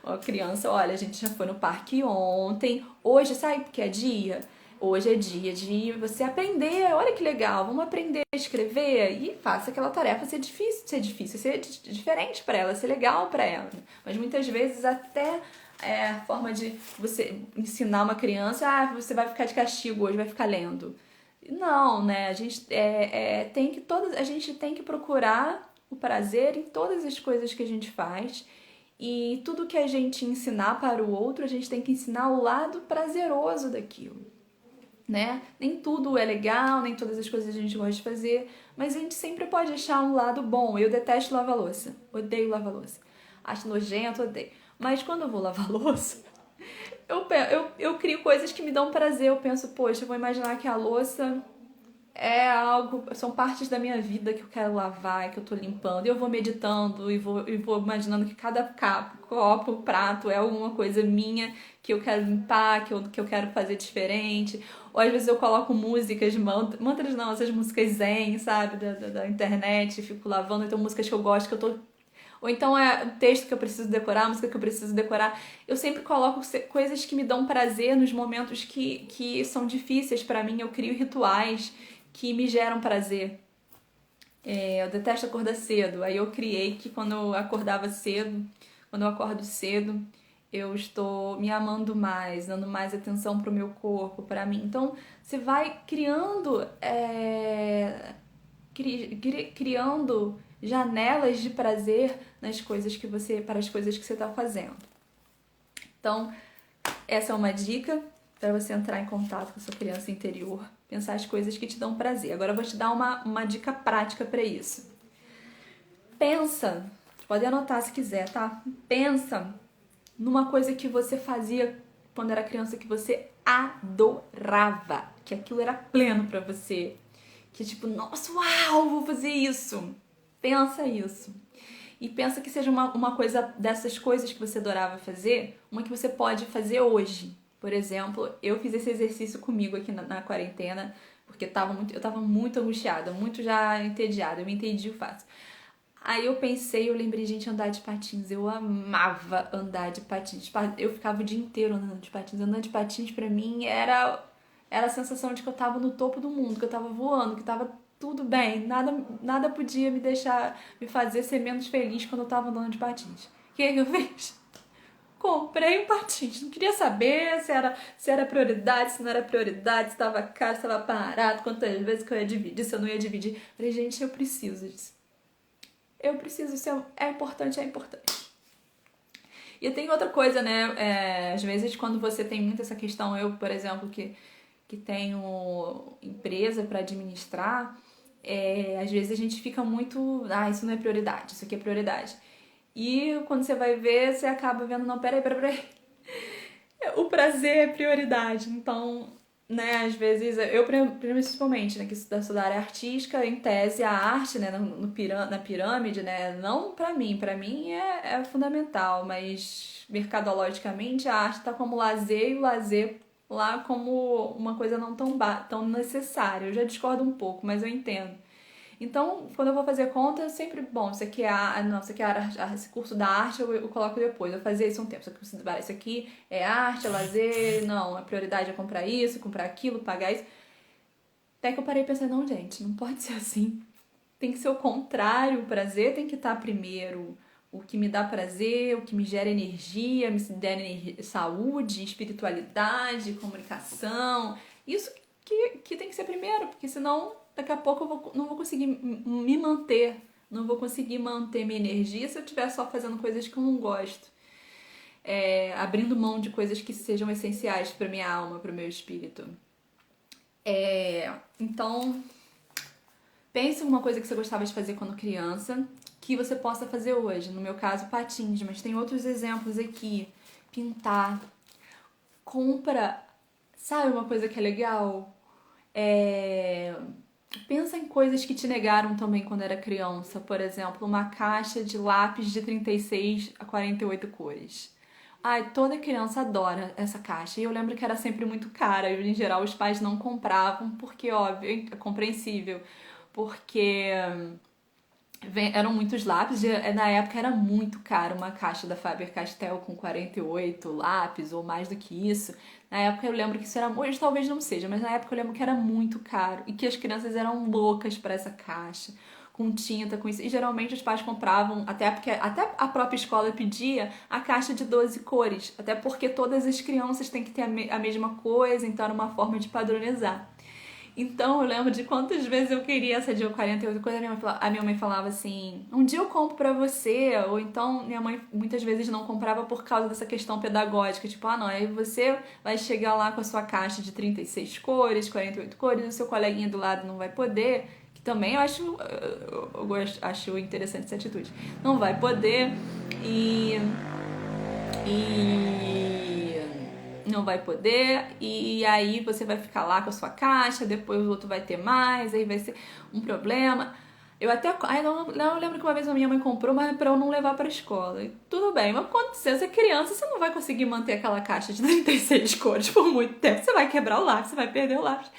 A criança, olha, a gente já foi no parque ontem, hoje, sabe porque é dia? Hoje é dia de você aprender, olha que legal, vamos aprender a escrever e faça aquela tarefa ser diferente para ela, ser legal para ela. Mas muitas vezes até a forma de você ensinar uma criança, você vai ficar de castigo hoje, vai ficar lendo. Não, né? A gente tem que procurar o prazer em todas as coisas que a gente faz e tudo que a gente ensinar para o outro, a gente tem que ensinar o lado prazeroso daquilo, né? Nem tudo é legal, nem todas as coisas a gente gosta de fazer, mas a gente sempre pode achar um lado bom. Eu detesto lavar louça, odeio lavar louça, acho nojento, odeio. Mas quando eu vou lavar louça, eu crio coisas que me dão prazer. Eu penso, poxa, eu vou imaginar que a louça são partes da minha vida que eu quero lavar, que eu tô limpando. E eu vou meditando e vou imaginando que cada copo, prato é alguma coisa minha que eu quero limpar, que eu quero fazer diferente. Ou às vezes eu coloco músicas, mantras não, essas músicas zen, sabe, da internet, fico lavando. Então músicas que eu gosto, que eu tô... Ou então é o texto que eu preciso decorar, a música que eu preciso decorar. Eu sempre coloco coisas que me dão prazer nos momentos que são difíceis pra mim. Eu crio rituais que me geram prazer. Eu detesto acordar cedo. Aí eu criei que quando eu acordo cedo, eu estou me amando mais, dando mais atenção pro meu corpo, pra mim. Então, você vai criando, criando janelas de prazer nas coisas que você, para as coisas que você está fazendo. Então, essa é uma dica para você entrar em contato com a sua criança interior, pensar as coisas que te dão prazer. Agora eu vou te dar uma dica prática para isso. Pensa, pode anotar se quiser, tá? Pensa numa coisa que você fazia quando era criança que você adorava, que aquilo era pleno para você, que tipo, nossa, uau, vou fazer isso. Pensa isso. E pensa que seja uma coisa dessas coisas que você adorava fazer, uma que você pode fazer hoje. Por exemplo, eu fiz esse exercício comigo aqui na quarentena, porque eu tava muito angustiada, muito já entediada, eu me entendi fácil. Aí eu pensei, eu lembrei, gente, andar de patins. Eu amava andar de patins. Eu ficava o dia inteiro andando de patins. Andando de patins pra mim era a sensação de que eu tava no topo do mundo, que eu tava voando, que tava tudo bem. Nada podia me fazer ser menos feliz quando eu tava andando de patins. O que eu fiz? Comprei um patins. Não queria saber se era prioridade, se não era prioridade, se tava caro, se tava parado, quantas vezes que eu ia dividir, se eu não ia dividir. Falei, gente, eu preciso disso. Eu preciso, isso é importante, é importante. E tem outra coisa, né? Às vezes, quando você tem muito essa questão, eu, por exemplo, que tenho empresa para administrar, às vezes a gente fica muito, isso não é prioridade, isso aqui é prioridade. E quando você vai ver, você acaba vendo, não, peraí. O prazer é prioridade. Então, né, às vezes, eu principalmente, né, que sou da área artística, em tese, a arte, né, na pirâmide, né, não pra mim é fundamental, mas mercadologicamente a arte tá como lazer e o lazer lá como uma coisa não tão necessária. Eu já discordo um pouco, mas eu entendo. Então, quando eu vou fazer conta, eu sempre, bom, isso aqui esse curso da arte eu coloco depois. Eu fazia isso um tempo. Isso aqui é arte, é lazer, não, a prioridade é comprar isso, comprar aquilo, pagar isso. Até que eu parei e pensei, não, gente, não pode ser assim. Tem que ser o contrário, o prazer tem que estar primeiro. O que me dá prazer, o que me gera energia, me gera saúde, espiritualidade, comunicação. Isso que tem que ser primeiro, porque senão daqui a pouco não vou conseguir me manter, não vou conseguir manter minha energia se eu estiver só fazendo coisas que eu não gosto. Abrindo mão de coisas que sejam essenciais para minha alma, para o meu espírito. Então, pense em uma coisa que você gostava de fazer quando criança, que você possa fazer hoje. No meu caso, patins, mas tem outros exemplos aqui. Pintar. Compra, sabe uma coisa que é legal? Pensa em coisas que te negaram também quando era criança. Por exemplo, uma caixa de lápis de 36 a 48 cores. Ai, toda criança adora essa caixa. E eu lembro que era sempre muito cara. E, em geral, os pais não compravam, porque, óbvio, é compreensível. Porque eram muitos lápis. Na época era muito caro uma caixa da Faber-Castell com 48 lápis ou mais do que isso. Na época eu lembro que isso era... Hoje talvez não seja, mas na época eu lembro que era muito caro. E que as crianças eram loucas para essa caixa. Com tinta, com isso. E geralmente os pais compravam, até a própria escola pedia a caixa de 12 cores. Até porque todas as crianças têm que ter a mesma coisa, então era uma forma de padronizar. Então eu lembro de quantas vezes eu queria essa de 48 coisas, a minha mãe falava assim, um dia eu compro pra você, ou então minha mãe muitas vezes não comprava por causa dessa questão pedagógica, tipo, não, aí você vai chegar lá com a sua caixa de 36 cores, 48 cores, o seu coleguinha do lado não vai poder, que também eu acho interessante essa atitude, não vai poder não vai poder, e aí você vai ficar lá com a sua caixa, depois o outro vai ter mais, aí vai ser um problema. Eu lembro que uma vez a minha mãe comprou, mas pra eu não levar pra escola. E tudo bem, mas quando você é criança, você não vai conseguir manter aquela caixa de 36 cores por muito tempo. Você vai quebrar o lápis, você vai perder o lápis.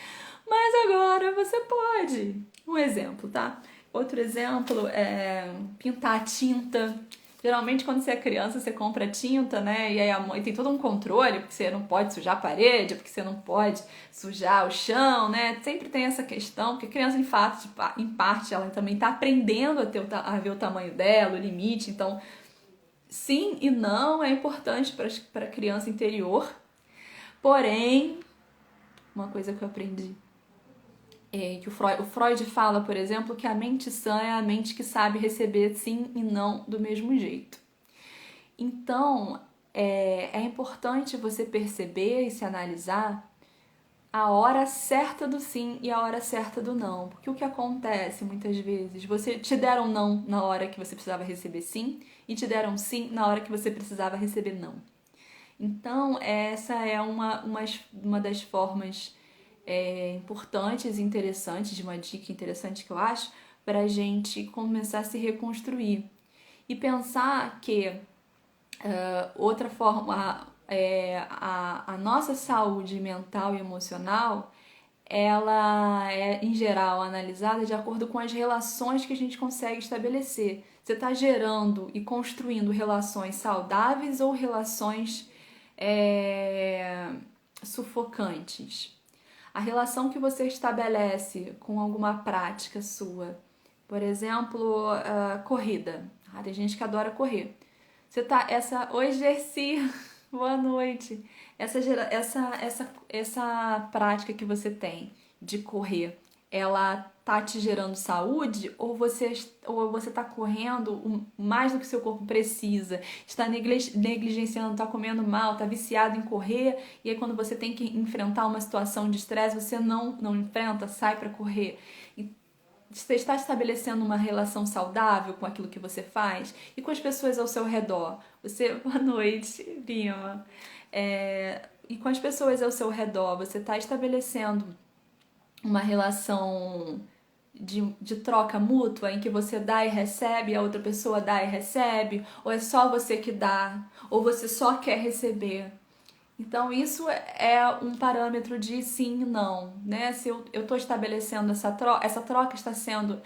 Mas agora você pode. Um exemplo, tá? Outro exemplo é pintar a tinta. Geralmente, quando você é criança, você compra tinta, né? E aí a mãe tem todo um controle, porque você não pode sujar a parede, porque você não pode sujar o chão, né? Sempre tem essa questão, porque a criança, em parte, ela também tá aprendendo a ver o tamanho dela, o limite. Então, sim e não é importante para a criança interior. Porém, uma coisa que eu aprendi é que o Freud fala, por exemplo, que a mente sã é a mente que sabe receber sim e não do mesmo jeito. Então, é importante você perceber e se analisar a hora certa do sim e a hora certa do não. Porque o que acontece muitas vezes? Você te deram não na hora que você precisava receber sim e te deram sim na hora que você precisava receber não. Então, essa é uma das formas importantes e interessantes, de uma dica interessante que eu acho, para a gente começar a se reconstruir. E pensar que outra forma, a nossa saúde mental e emocional, ela é, em geral, analisada de acordo com as relações que a gente consegue estabelecer. Você está gerando e construindo relações saudáveis ou relações sufocantes? A relação que você estabelece com alguma prática sua, por exemplo, corrida. Tem gente que adora correr. Você tá oi Gersi, boa noite. Essa prática que você tem de correr, ela tá te gerando saúde ou você tá correndo mais do que seu corpo precisa, está negligenciando, tá comendo mal, tá viciado em correr e aí quando você tem que enfrentar uma situação de estresse, você não enfrenta, sai para correr. Você está estabelecendo uma relação saudável com aquilo que você faz e com as pessoas ao seu redor. Boa noite, Lima. E com as pessoas ao seu redor, você está estabelecendo uma relação de troca mútua em que você dá e recebe, a outra pessoa dá e recebe, ou é só você que dá, ou você só quer receber. Então, isso é um parâmetro de sim e não, né? Se eu estou estabelecendo essa troca está sendo...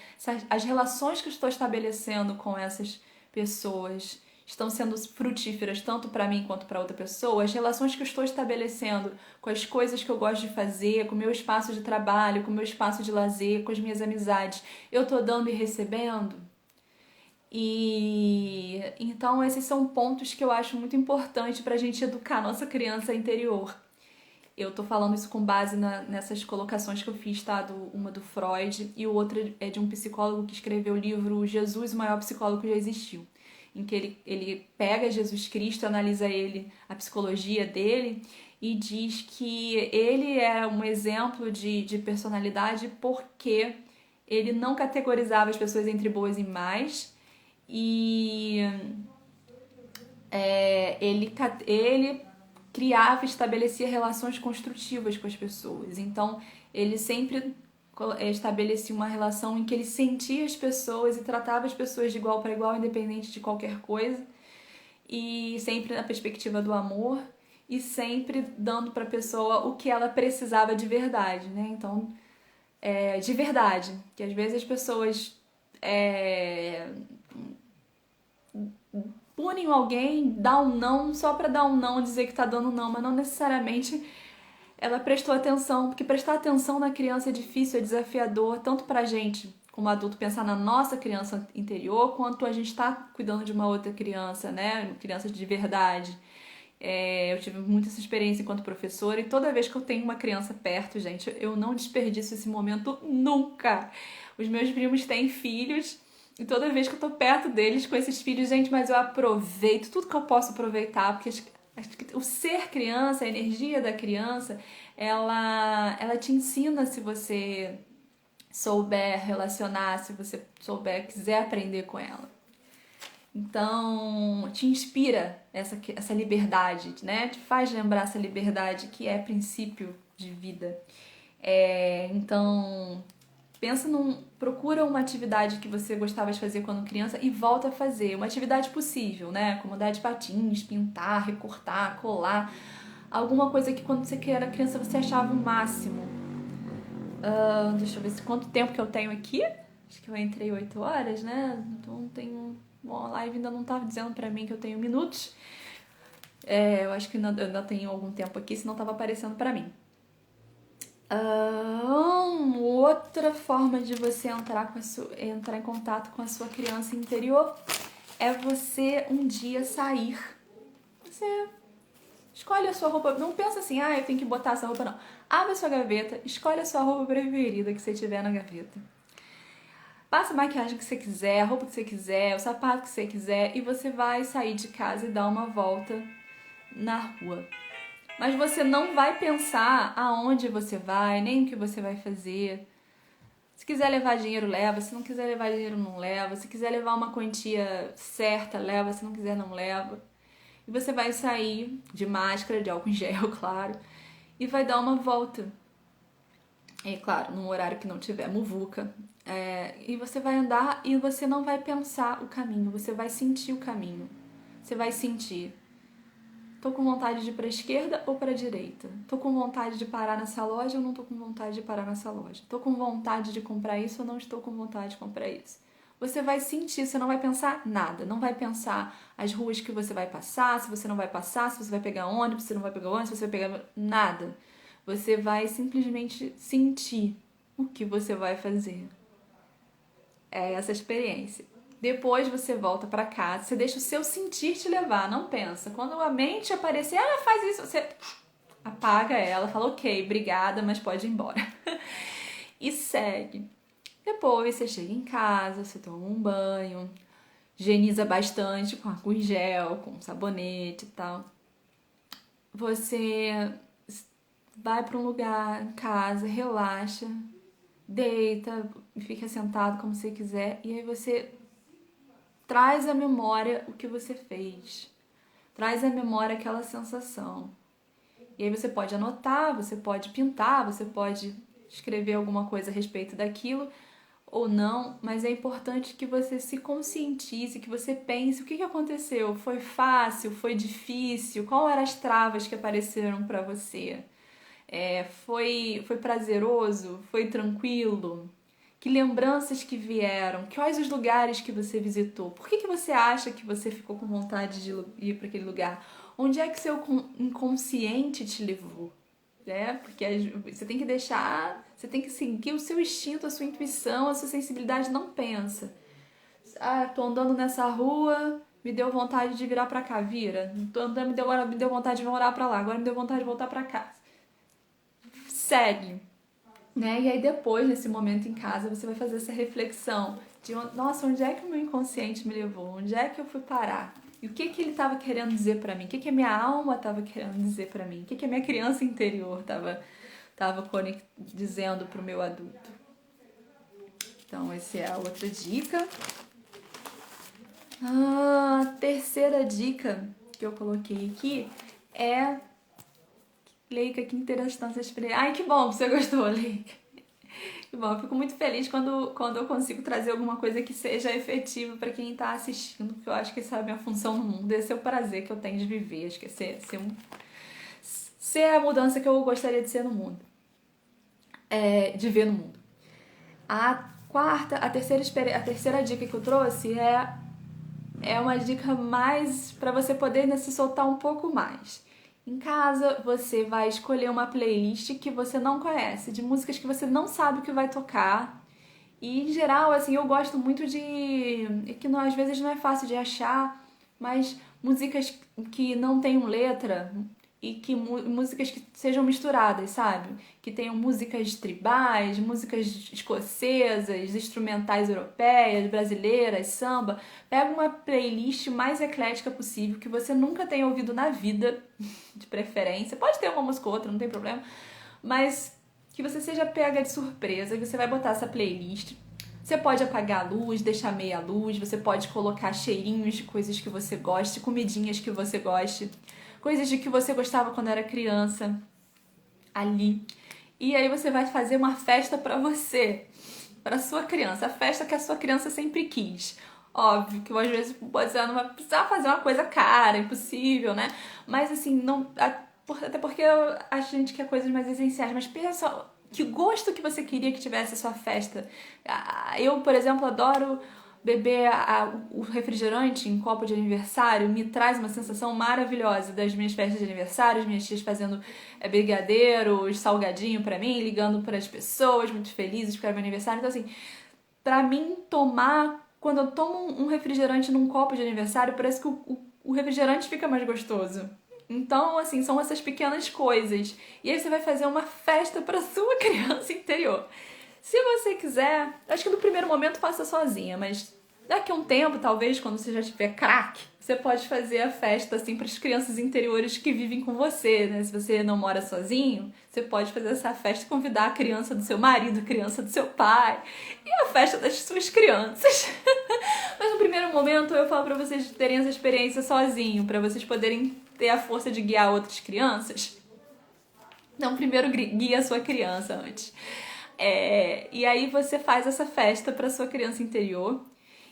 As relações que eu estou estabelecendo com essas pessoas estão sendo frutíferas tanto para mim quanto para outra pessoa. As relações que eu estou estabelecendo com as coisas que eu gosto de fazer, com o meu espaço de trabalho, com o meu espaço de lazer, com as minhas amizades, eu estou dando e recebendo? E então esses são pontos que eu acho muito importante para a gente educar a nossa criança interior. Eu tô falando isso com base nessas colocações que eu fiz, tá? Uma do Freud e o outro é de um psicólogo que escreveu o livro Jesus, o maior psicólogo que já existiu. Em que ele pega Jesus Cristo, analisa ele, a psicologia dele e diz que ele é um exemplo de personalidade porque ele não categorizava as pessoas entre boas e más e ele criava e estabelecia relações construtivas com as pessoas. Então, ele sempre estabelecia uma relação em que ele sentia as pessoas e tratava as pessoas de igual para igual, independente de qualquer coisa, e sempre na perspectiva do amor e sempre dando para a pessoa o que ela precisava de verdade, né? Então, de verdade, que às vezes as pessoas punem alguém, dá um não só para dar um não, dizer que tá dando não, mas não necessariamente ela prestou atenção, porque prestar atenção na criança é difícil, é desafiador, tanto pra gente como adulto pensar na nossa criança interior, quanto a gente tá cuidando de uma outra criança, né, criança de verdade. Eu tive muita essa experiência enquanto professora e toda vez que eu tenho uma criança perto, gente, eu não desperdiço esse momento nunca. Os meus primos têm filhos e toda vez que eu tô perto deles com esses filhos, gente, mas eu aproveito tudo que eu posso aproveitar, porque o ser criança, a energia da criança, ela te ensina se você souber relacionar, se você quiser aprender com ela. Então, te inspira essa liberdade, né? Te faz lembrar essa liberdade que é princípio de vida. Então, procura uma atividade que você gostava de fazer quando criança e volta a fazer. Uma atividade possível, né? Como andar de patins, pintar, recortar, colar. Alguma coisa que quando você era criança você achava o máximo. Deixa eu ver quanto tempo que eu tenho aqui. Acho que eu entrei 8 horas, né? Então tenho... Bom, a live ainda não tava dizendo pra mim que eu tenho minutos. Eu acho que ainda tenho algum tempo aqui, senão tava aparecendo pra mim. Outra forma de você entrar em contato com a sua criança interior é você um dia sair. Você escolhe a sua roupa, não pensa assim, eu tenho que botar essa roupa, não. Abre a sua gaveta, escolhe a sua roupa preferida que você tiver na gaveta. Passa a maquiagem que você quiser, a roupa que você quiser, o sapato que você quiser e você vai sair de casa e dar uma volta na rua. Mas você não vai pensar aonde você vai, nem o que você vai fazer. Se quiser levar dinheiro, leva. Se não quiser levar dinheiro, não leva. Se quiser levar uma quantia certa, leva. Se não quiser, não leva. E você vai sair de máscara, de álcool em gel, claro, e vai dar uma volta. E claro, num horário que não tiver muvuca. E você vai andar e você não vai pensar o caminho, você vai sentir o caminho. Você vai sentir. Tô com vontade de ir pra esquerda ou pra direita? Tô com vontade de parar nessa loja ou não tô com vontade de parar nessa loja? Tô com vontade de comprar isso ou não estou com vontade de comprar isso? Você vai sentir, você não vai pensar nada. Não vai pensar as ruas que você vai passar, se você não vai passar, se você vai pegar ônibus, se você não vai pegar ônibus, se você vai pegar... Nada. Você vai simplesmente sentir o que você vai fazer. É essa a experiência. Depois você volta pra casa, você deixa o seu sentir te levar, não pensa. Quando a mente aparecer, faz isso, você apaga ela, fala ok, obrigada, mas pode ir embora. E segue. Depois você chega em casa, você toma um banho, higieniza bastante com álcool em gel, com sabonete e tal. Você vai para um lugar em casa, relaxa, deita, fica sentado como você quiser e aí você traz à memória o que você fez. Traz à memória aquela sensação. E aí você pode anotar, você pode pintar, você pode escrever alguma coisa a respeito daquilo ou não, mas é importante que você se conscientize, que você pense o que aconteceu. Foi fácil? Foi difícil? Qual eram as travas que apareceram para você? Foi prazeroso? Foi tranquilo? Que lembranças que vieram? Quais os lugares que você visitou? Por que você acha que você ficou com vontade de ir para aquele lugar? Onde é que seu inconsciente te levou? Porque você tem que deixar, você tem que seguir o seu instinto, a sua intuição, a sua sensibilidade, não pensa. Tô andando nessa rua, me deu vontade de virar pra cá, vira. Tô andando, agora me deu vontade de morar pra lá, agora me deu vontade de voltar pra casa. Segue. E aí depois, nesse momento em casa, você vai fazer essa reflexão de, nossa, onde é que o meu inconsciente me levou? Onde é que eu fui parar? E o que ele estava querendo dizer para mim? O que a minha alma estava querendo dizer para mim? O que a minha criança interior estava dizendo para o meu adulto? Então, essa é a outra dica. A terceira dica que eu coloquei aqui é... Leica, que interessante essa experiência. Ai, que bom que você gostou, Leica. Que bom, eu fico muito feliz quando eu consigo trazer alguma coisa que seja efetiva para quem está assistindo, porque eu acho que essa é a minha função no mundo, esse é o prazer que eu tenho de viver, acho que é ser a mudança que eu gostaria de ser no mundo, de ver no mundo. A terceira dica que eu trouxe é uma dica mais para você poder se soltar um pouco mais. Em casa, você vai escolher uma playlist que você não conhece, de músicas que você não sabe o que vai tocar. E, em geral, assim, eu gosto muito de... que às vezes não é fácil de achar, mas músicas que não tenham letra e que músicas que sejam misturadas, sabe? Que tenham músicas tribais, músicas escocesas, instrumentais europeias, brasileiras, samba. Pega uma playlist mais eclética possível, que você nunca tenha ouvido na vida, de preferência. Pode ter uma música ou outra, não tem problema. Mas que você seja pega de surpresa, que você vai botar essa playlist. Você pode apagar a luz, deixar meia luz, você pode colocar cheirinhos de coisas que você goste, comidinhas que você goste, coisas de que você gostava quando era criança, ali. E aí você vai fazer uma festa pra você, pra sua criança, a festa que a sua criança sempre quis. Óbvio que às vezes você não vai precisar fazer uma coisa cara, impossível, né? Mas assim, não, até porque a gente quer coisas mais essenciais, mas pensa que gosto que você queria que tivesse a sua festa. Eu, por exemplo, adoro beber o refrigerante em copo de aniversário, me traz uma sensação maravilhosa das minhas festas de aniversário, as minhas tias fazendo brigadeiros, salgadinho pra mim, ligando para as pessoas muito felizes para meu aniversário. Então assim, pra mim tomar quando eu tomo um refrigerante num copo de aniversário, parece que o refrigerante fica mais gostoso. Então, assim, são essas pequenas coisas. E aí você vai fazer uma festa para sua criança interior. Se você quiser, acho que no primeiro momento faça sozinha, mas daqui a um tempo, talvez, quando você já tiver craque, você pode fazer a festa assim para as crianças interiores que vivem com você, né? Se você não mora sozinho, você pode fazer essa festa e convidar a criança do seu marido, a criança do seu pai e a festa das suas crianças. Mas no primeiro momento eu falo para vocês terem essa experiência sozinho, para vocês poderem ter a força de guiar outras crianças. Não, primeiro guia a sua criança antes. E aí você faz essa festa para sua criança interior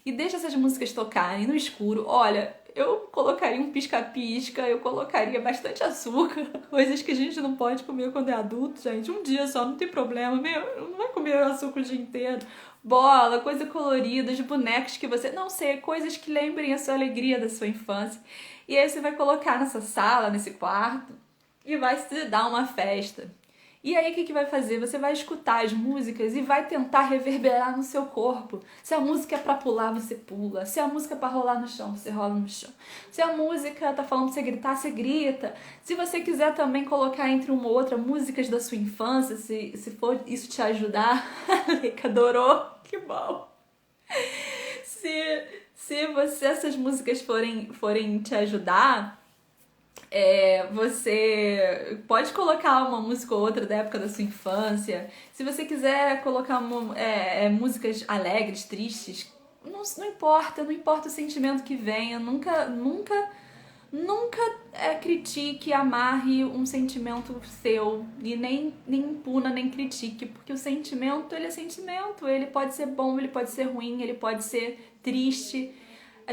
e deixa essas músicas tocarem no escuro. Olha, eu colocaria um pisca-pisca, eu colocaria bastante açúcar, coisas que a gente não pode comer quando é adulto, gente. Um dia só, não tem problema, não vai comer açúcar o dia inteiro. Bola, coisa colorida, os bonecos que você... Não sei, coisas que lembrem a sua alegria da sua infância. E aí você vai colocar nessa sala, nesse quarto, e vai se dar uma festa. E aí o que vai fazer? Você vai escutar as músicas e vai tentar reverberar no seu corpo. Se a música é pra pular, você pula. Se a música é pra rolar no chão, você rola no chão. Se a música tá falando pra você gritar, você grita. Se você quiser também colocar entre uma ou outra músicas da sua infância, se for isso te ajudar, a Leica adorou, que bom. Se essas músicas forem te ajudar... você pode colocar uma música ou outra da época da sua infância. Se você quiser colocar músicas alegres, tristes, não importa o sentimento que venha. Nunca critique, amarre um sentimento seu e nem impuna, nem critique, porque o sentimento, ele é sentimento, ele pode ser bom, ele pode ser ruim, ele pode ser triste. A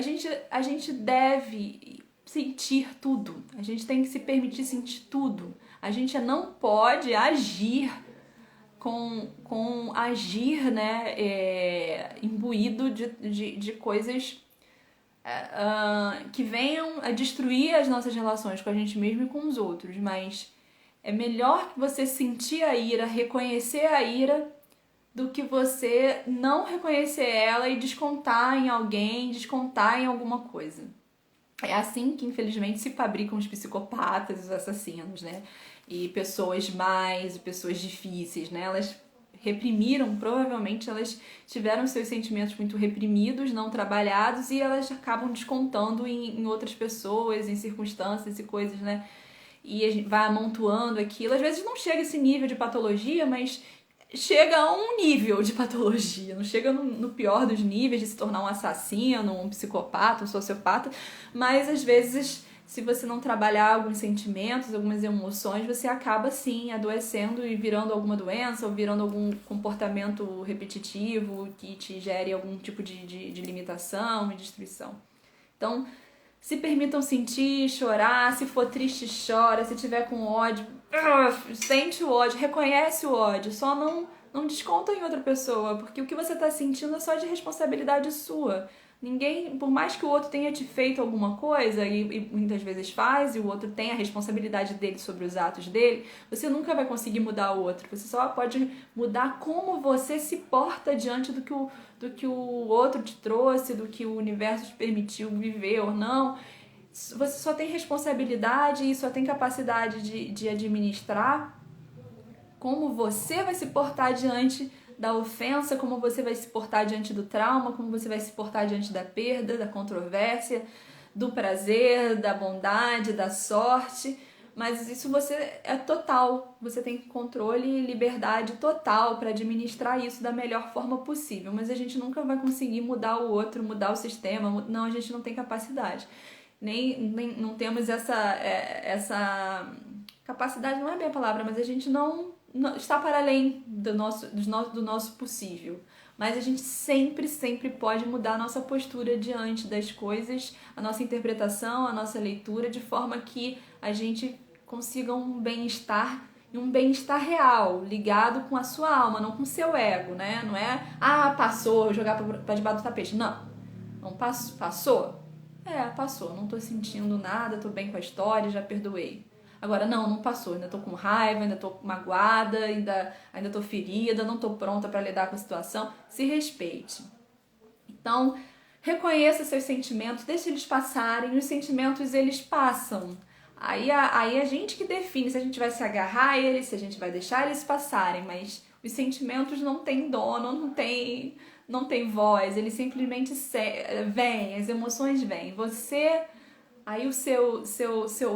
gente deve sentir tudo. A gente tem que se permitir sentir tudo. A gente não pode agir né, imbuído de coisas que venham a destruir as nossas relações com a gente mesmo e com os outros. Mas é melhor você sentir a ira, reconhecer a ira, do que você não reconhecer ela e descontar em alguém, descontar em alguma coisa. É assim que, infelizmente, se fabricam os psicopatas, os assassinos, né? E pessoas difíceis, né? Elas reprimiram, provavelmente elas tiveram seus sentimentos muito reprimidos, não trabalhados, e elas acabam descontando em outras pessoas, em circunstâncias e coisas, né? E a gente vai amontoando aquilo. Às vezes não chega a esse nível de patologia, mas chega a um nível de patologia, não chega no pior dos níveis de se tornar um assassino, um psicopata, um sociopata, mas às vezes, se você não trabalhar alguns sentimentos, algumas emoções, você acaba sim adoecendo e virando alguma doença ou virando algum comportamento repetitivo que te gere algum tipo de limitação e destruição. Então, se permitam sentir, chorar, se for triste, chora, se tiver com ódio, sente o ódio, reconhece o ódio, só não desconta em outra pessoa, porque o que você está sentindo é só de responsabilidade sua. Ninguém, por mais que o outro tenha te feito alguma coisa, e muitas vezes faz, e o outro tem a responsabilidade dele sobre os atos dele, você nunca vai conseguir mudar o outro. Você só pode mudar como você se porta diante do que o outro te trouxe, do que o universo te permitiu viver ou não. Você só tem responsabilidade e só tem capacidade de administrar como você vai se portar diante da ofensa, como você vai se portar diante do trauma, como você vai se portar diante da perda, da controvérsia, do prazer, da bondade, da sorte. Mas isso você é total, você tem controle e liberdade total para administrar isso da melhor forma possível. Mas a gente nunca vai conseguir mudar o outro, mudar o sistema, não, a gente não tem capacidade. Nem não temos essa capacidade, não é bem a palavra, mas a gente não está para além do nosso possível. Mas a gente sempre pode mudar a nossa postura diante das coisas, a nossa interpretação, a nossa leitura, de forma que a gente consiga um bem-estar, e um bem-estar real, ligado com a sua alma, não com o seu ego, né? Não é, passou, jogar para debaixo do tapete. Não passou. Passou, não tô sentindo nada, tô bem com a história, já perdoei. Agora, não passou, ainda tô com raiva, ainda tô magoada, ainda tô ferida, não tô pronta para lidar com a situação. Se respeite. Então, reconheça seus sentimentos, deixe eles passarem, os sentimentos eles passam. Aí a gente que define se a gente vai se agarrar a eles, se a gente vai deixar eles passarem, mas os sentimentos não têm dono, não tem voz, eles simplesmente vêm, as emoções vêm. Aí o seu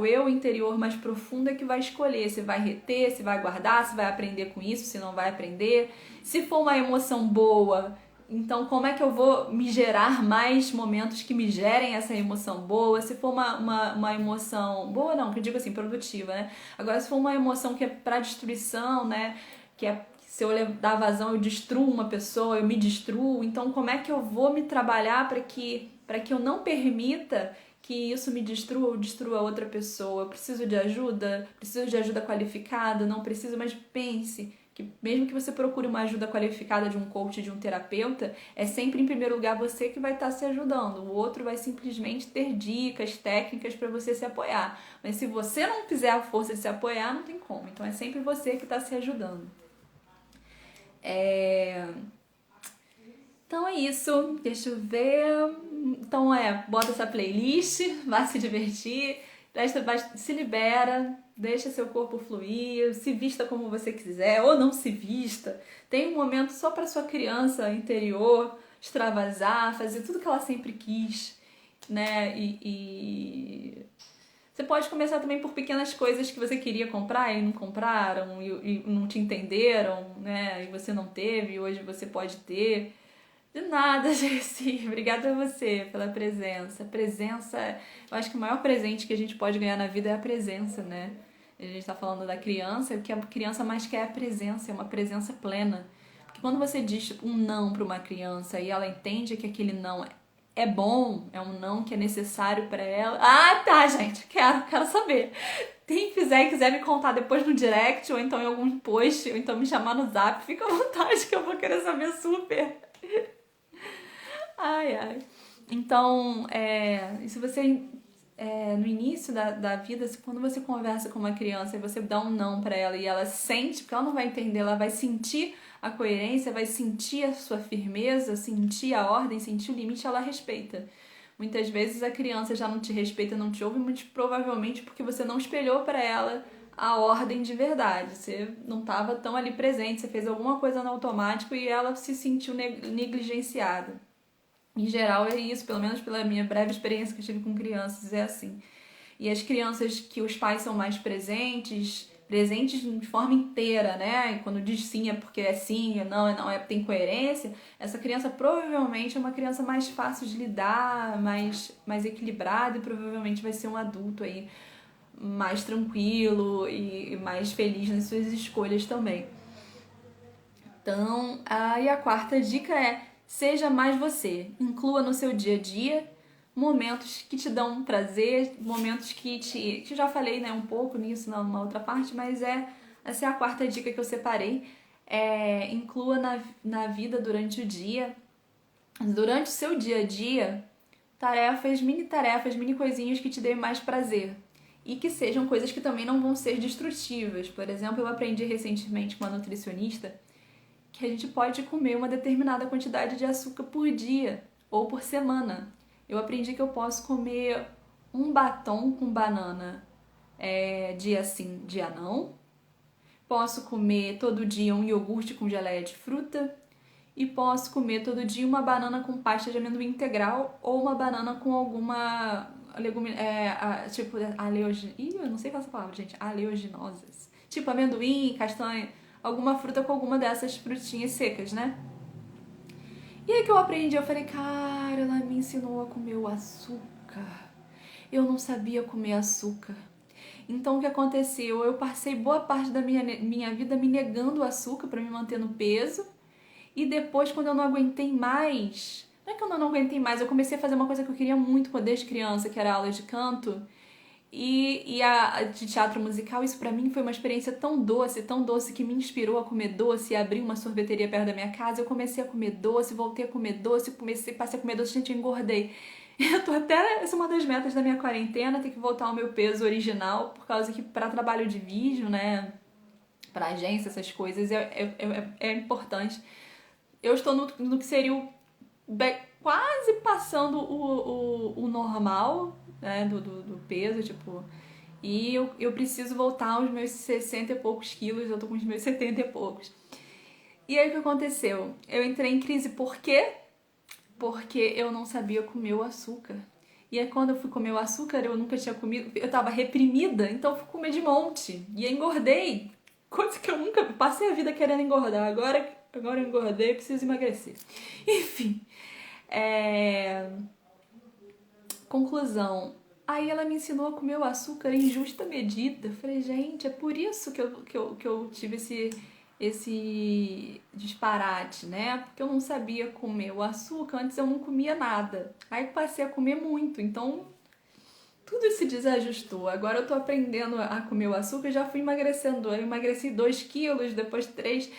eu interior mais profundo é que vai escolher se vai reter, se vai guardar, se vai aprender com isso, se não vai aprender. Se for uma emoção boa, então como é que eu vou me gerar mais momentos que me gerem essa emoção boa? Se for uma emoção boa, não, que eu digo assim, produtiva, né? Agora, se for uma emoção que é para destruição, né? Que é se eu dar vazão, eu destruo uma pessoa, eu me destruo. Então, como é que eu vou me trabalhar para que eu não permita que isso me destrua ou destrua outra pessoa? Eu preciso de ajuda? Preciso de ajuda qualificada? Não preciso, mas pense que mesmo que você procure uma ajuda qualificada de um coach, de um terapeuta, é sempre em primeiro lugar você que vai estar se ajudando. O outro vai simplesmente ter dicas, técnicas para você se apoiar. Mas se você não fizer a força de se apoiar, não tem como. Então é sempre você que está se ajudando. Então é isso, deixa eu ver. Então bota essa playlist, vai se divertir, se libera, deixa seu corpo fluir, se vista como você quiser ou não se vista. Tem um momento só para sua criança interior extravasar, fazer tudo que ela sempre quis, né? E você pode começar também por pequenas coisas que você queria comprar e não compraram e não te entenderam, né? E você não teve e hoje você pode ter. De nada, Jessi. Obrigada a você pela presença. Eu acho que o maior presente que a gente pode ganhar na vida é a presença, né? A gente tá falando da criança, o que a criança mais quer é a presença, é uma presença plena. Porque quando você diz um não para uma criança e ela entende que aquele não é bom, é um não que é necessário para ela. Ah, tá, gente, quero saber. Quem fizer e quiser me contar depois no direct, ou então em algum post, ou então me chamar no zap, fica à vontade que eu vou querer saber super. Ai. Então, se você, no início da vida, quando você conversa com uma criança e você dá um não pra ela e ela sente, porque ela não vai entender, ela vai sentir a coerência, vai sentir a sua firmeza, sentir a ordem, sentir o limite, ela respeita. Muitas vezes a criança já não te respeita, não te ouve, muito provavelmente porque você não espelhou pra ela a ordem de verdade. Você não estava tão ali presente, você fez alguma coisa no automático e ela se sentiu negligenciada. Em geral é isso, pelo menos pela minha breve experiência que eu tive com crianças, é assim. E as crianças que os pais são mais presentes de forma inteira, né? E quando diz sim é porque é sim, não é tem coerência, essa criança provavelmente é uma criança mais fácil de lidar, mais equilibrada e provavelmente vai ser um adulto aí mais tranquilo e mais feliz nas suas escolhas também. Então, e a quarta dica é: seja mais você. Inclua no seu dia a dia momentos que te dão prazer, momentos que já falei, né, um pouco nisso numa outra parte, mas essa é a quarta dica que eu separei. Inclua na vida durante o dia, durante o seu dia a dia, mini coisinhas que te deem mais prazer. E que sejam coisas que também não vão ser destrutivas. Por exemplo, eu aprendi recentemente com uma nutricionista que a gente pode comer uma determinada quantidade de açúcar por dia ou por semana. Eu aprendi que eu posso comer um batom com banana dia sim, dia não. Posso comer todo dia um iogurte com geleia de fruta. E posso comer todo dia uma banana com pasta de amendoim integral ou uma banana com alguma tipo eu não sei falar essa palavra, gente. Aleaginosas. Tipo amendoim, castanha, alguma fruta com alguma dessas frutinhas secas, né? E aí que eu aprendi, eu falei, cara, ela me ensinou a comer o açúcar. Eu não sabia comer açúcar. Então o que aconteceu? Eu passei boa parte da minha vida me negando o açúcar para me manter no peso. E depois, quando eu não aguentei mais... Não é que eu não aguentei mais, eu comecei a fazer uma coisa que eu queria muito desde criança, que era aula de canto. E de teatro musical, isso pra mim foi uma experiência tão doce, que me inspirou a comer doce, e abri uma sorveteria perto da minha casa. Eu comecei a comer doce, voltei a comer doce, passei a comer doce, gente, eu engordei. Eu tô essa é uma das metas da minha quarentena, ter que voltar ao meu peso original, por causa que pra trabalho de vídeo, né, pra agência, essas coisas, é importante. Eu estou no que seria quase passando o normal, né, do peso, tipo, e eu preciso voltar aos meus 60 e poucos quilos, eu tô com os meus 70 e poucos. E aí o que aconteceu? Eu entrei em crise por quê? Porque eu não sabia comer o açúcar. E aí quando eu fui comer o açúcar, eu nunca tinha comido, eu tava reprimida, então eu fui comer de monte. E aí engordei, coisa que eu nunca, passei a vida querendo engordar, agora eu engordei, preciso emagrecer. Enfim, conclusão. Aí ela me ensinou a comer o açúcar em justa medida. Eu falei, gente, é por isso que eu tive esse disparate, né? Porque eu não sabia comer o açúcar, antes eu não comia nada. Aí passei a comer muito, então tudo se desajustou. Agora eu tô aprendendo a comer o açúcar, já fui emagrecendo. Eu emagreci 2 quilos, depois 3,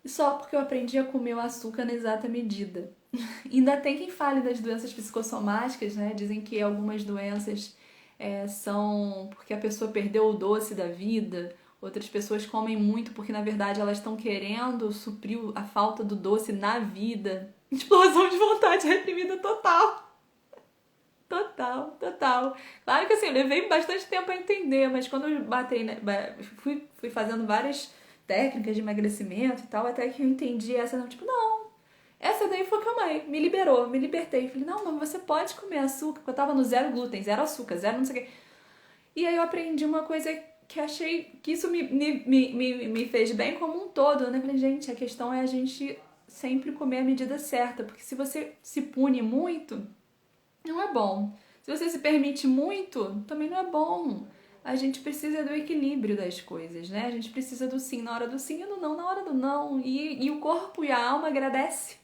só porque eu aprendi a comer o açúcar na exata medida. Ainda tem quem fale das doenças psicossomáticas, né? Dizem que algumas doenças são porque a pessoa perdeu o doce da vida, outras pessoas comem muito porque na verdade elas estão querendo suprir a falta do doce na vida. Explosão de vontade reprimida total. Total, total. Claro que assim, eu levei bastante tempo a entender, mas quando eu batei, né, fui fazendo várias técnicas de emagrecimento e tal, até que eu entendi essa, não, tipo, não, essa daí foi que eu me liberou, me libertei. Falei, não, mas você pode comer açúcar, porque eu tava no zero glúten, zero açúcar, zero não sei o quê. E aí eu aprendi uma coisa que achei que isso me fez bem como um todo, né? Falei, gente, a questão é a gente sempre comer a medida certa, porque se você se pune muito, não é bom. Se você se permite muito, também não é bom. A gente precisa do equilíbrio das coisas, né? A gente precisa do sim na hora do sim e do não na hora do não. E o corpo e a alma agradecem.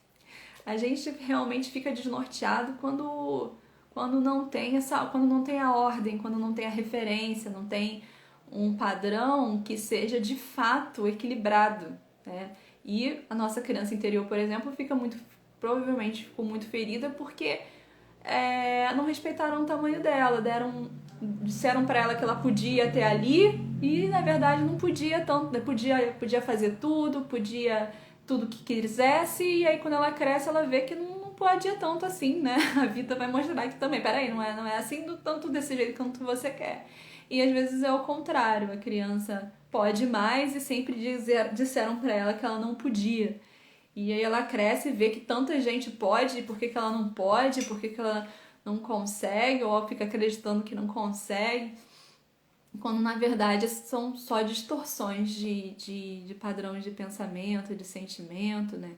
A gente realmente fica desnorteado quando não tem quando não tem a ordem, quando não tem a referência, não tem um padrão que seja de fato equilibrado, né? E a nossa criança interior, por exemplo, provavelmente ficou muito ferida porque não respeitaram o tamanho dela, disseram para ela que ela podia ter ali e na verdade não podia tanto, podia fazer tudo, podia tudo que quisesse, e aí quando ela cresce ela vê que não podia tanto assim, né? A vida vai mostrar que também, peraí, não é assim tanto desse jeito quanto você quer. E às vezes é o contrário, a criança pode mais e sempre disseram para ela que ela não podia. E aí ela cresce e vê que tanta gente pode, e por que ela não pode, por que ela não consegue, ou fica acreditando que não consegue, quando na verdade são só distorções de padrões de pensamento, de sentimento, né?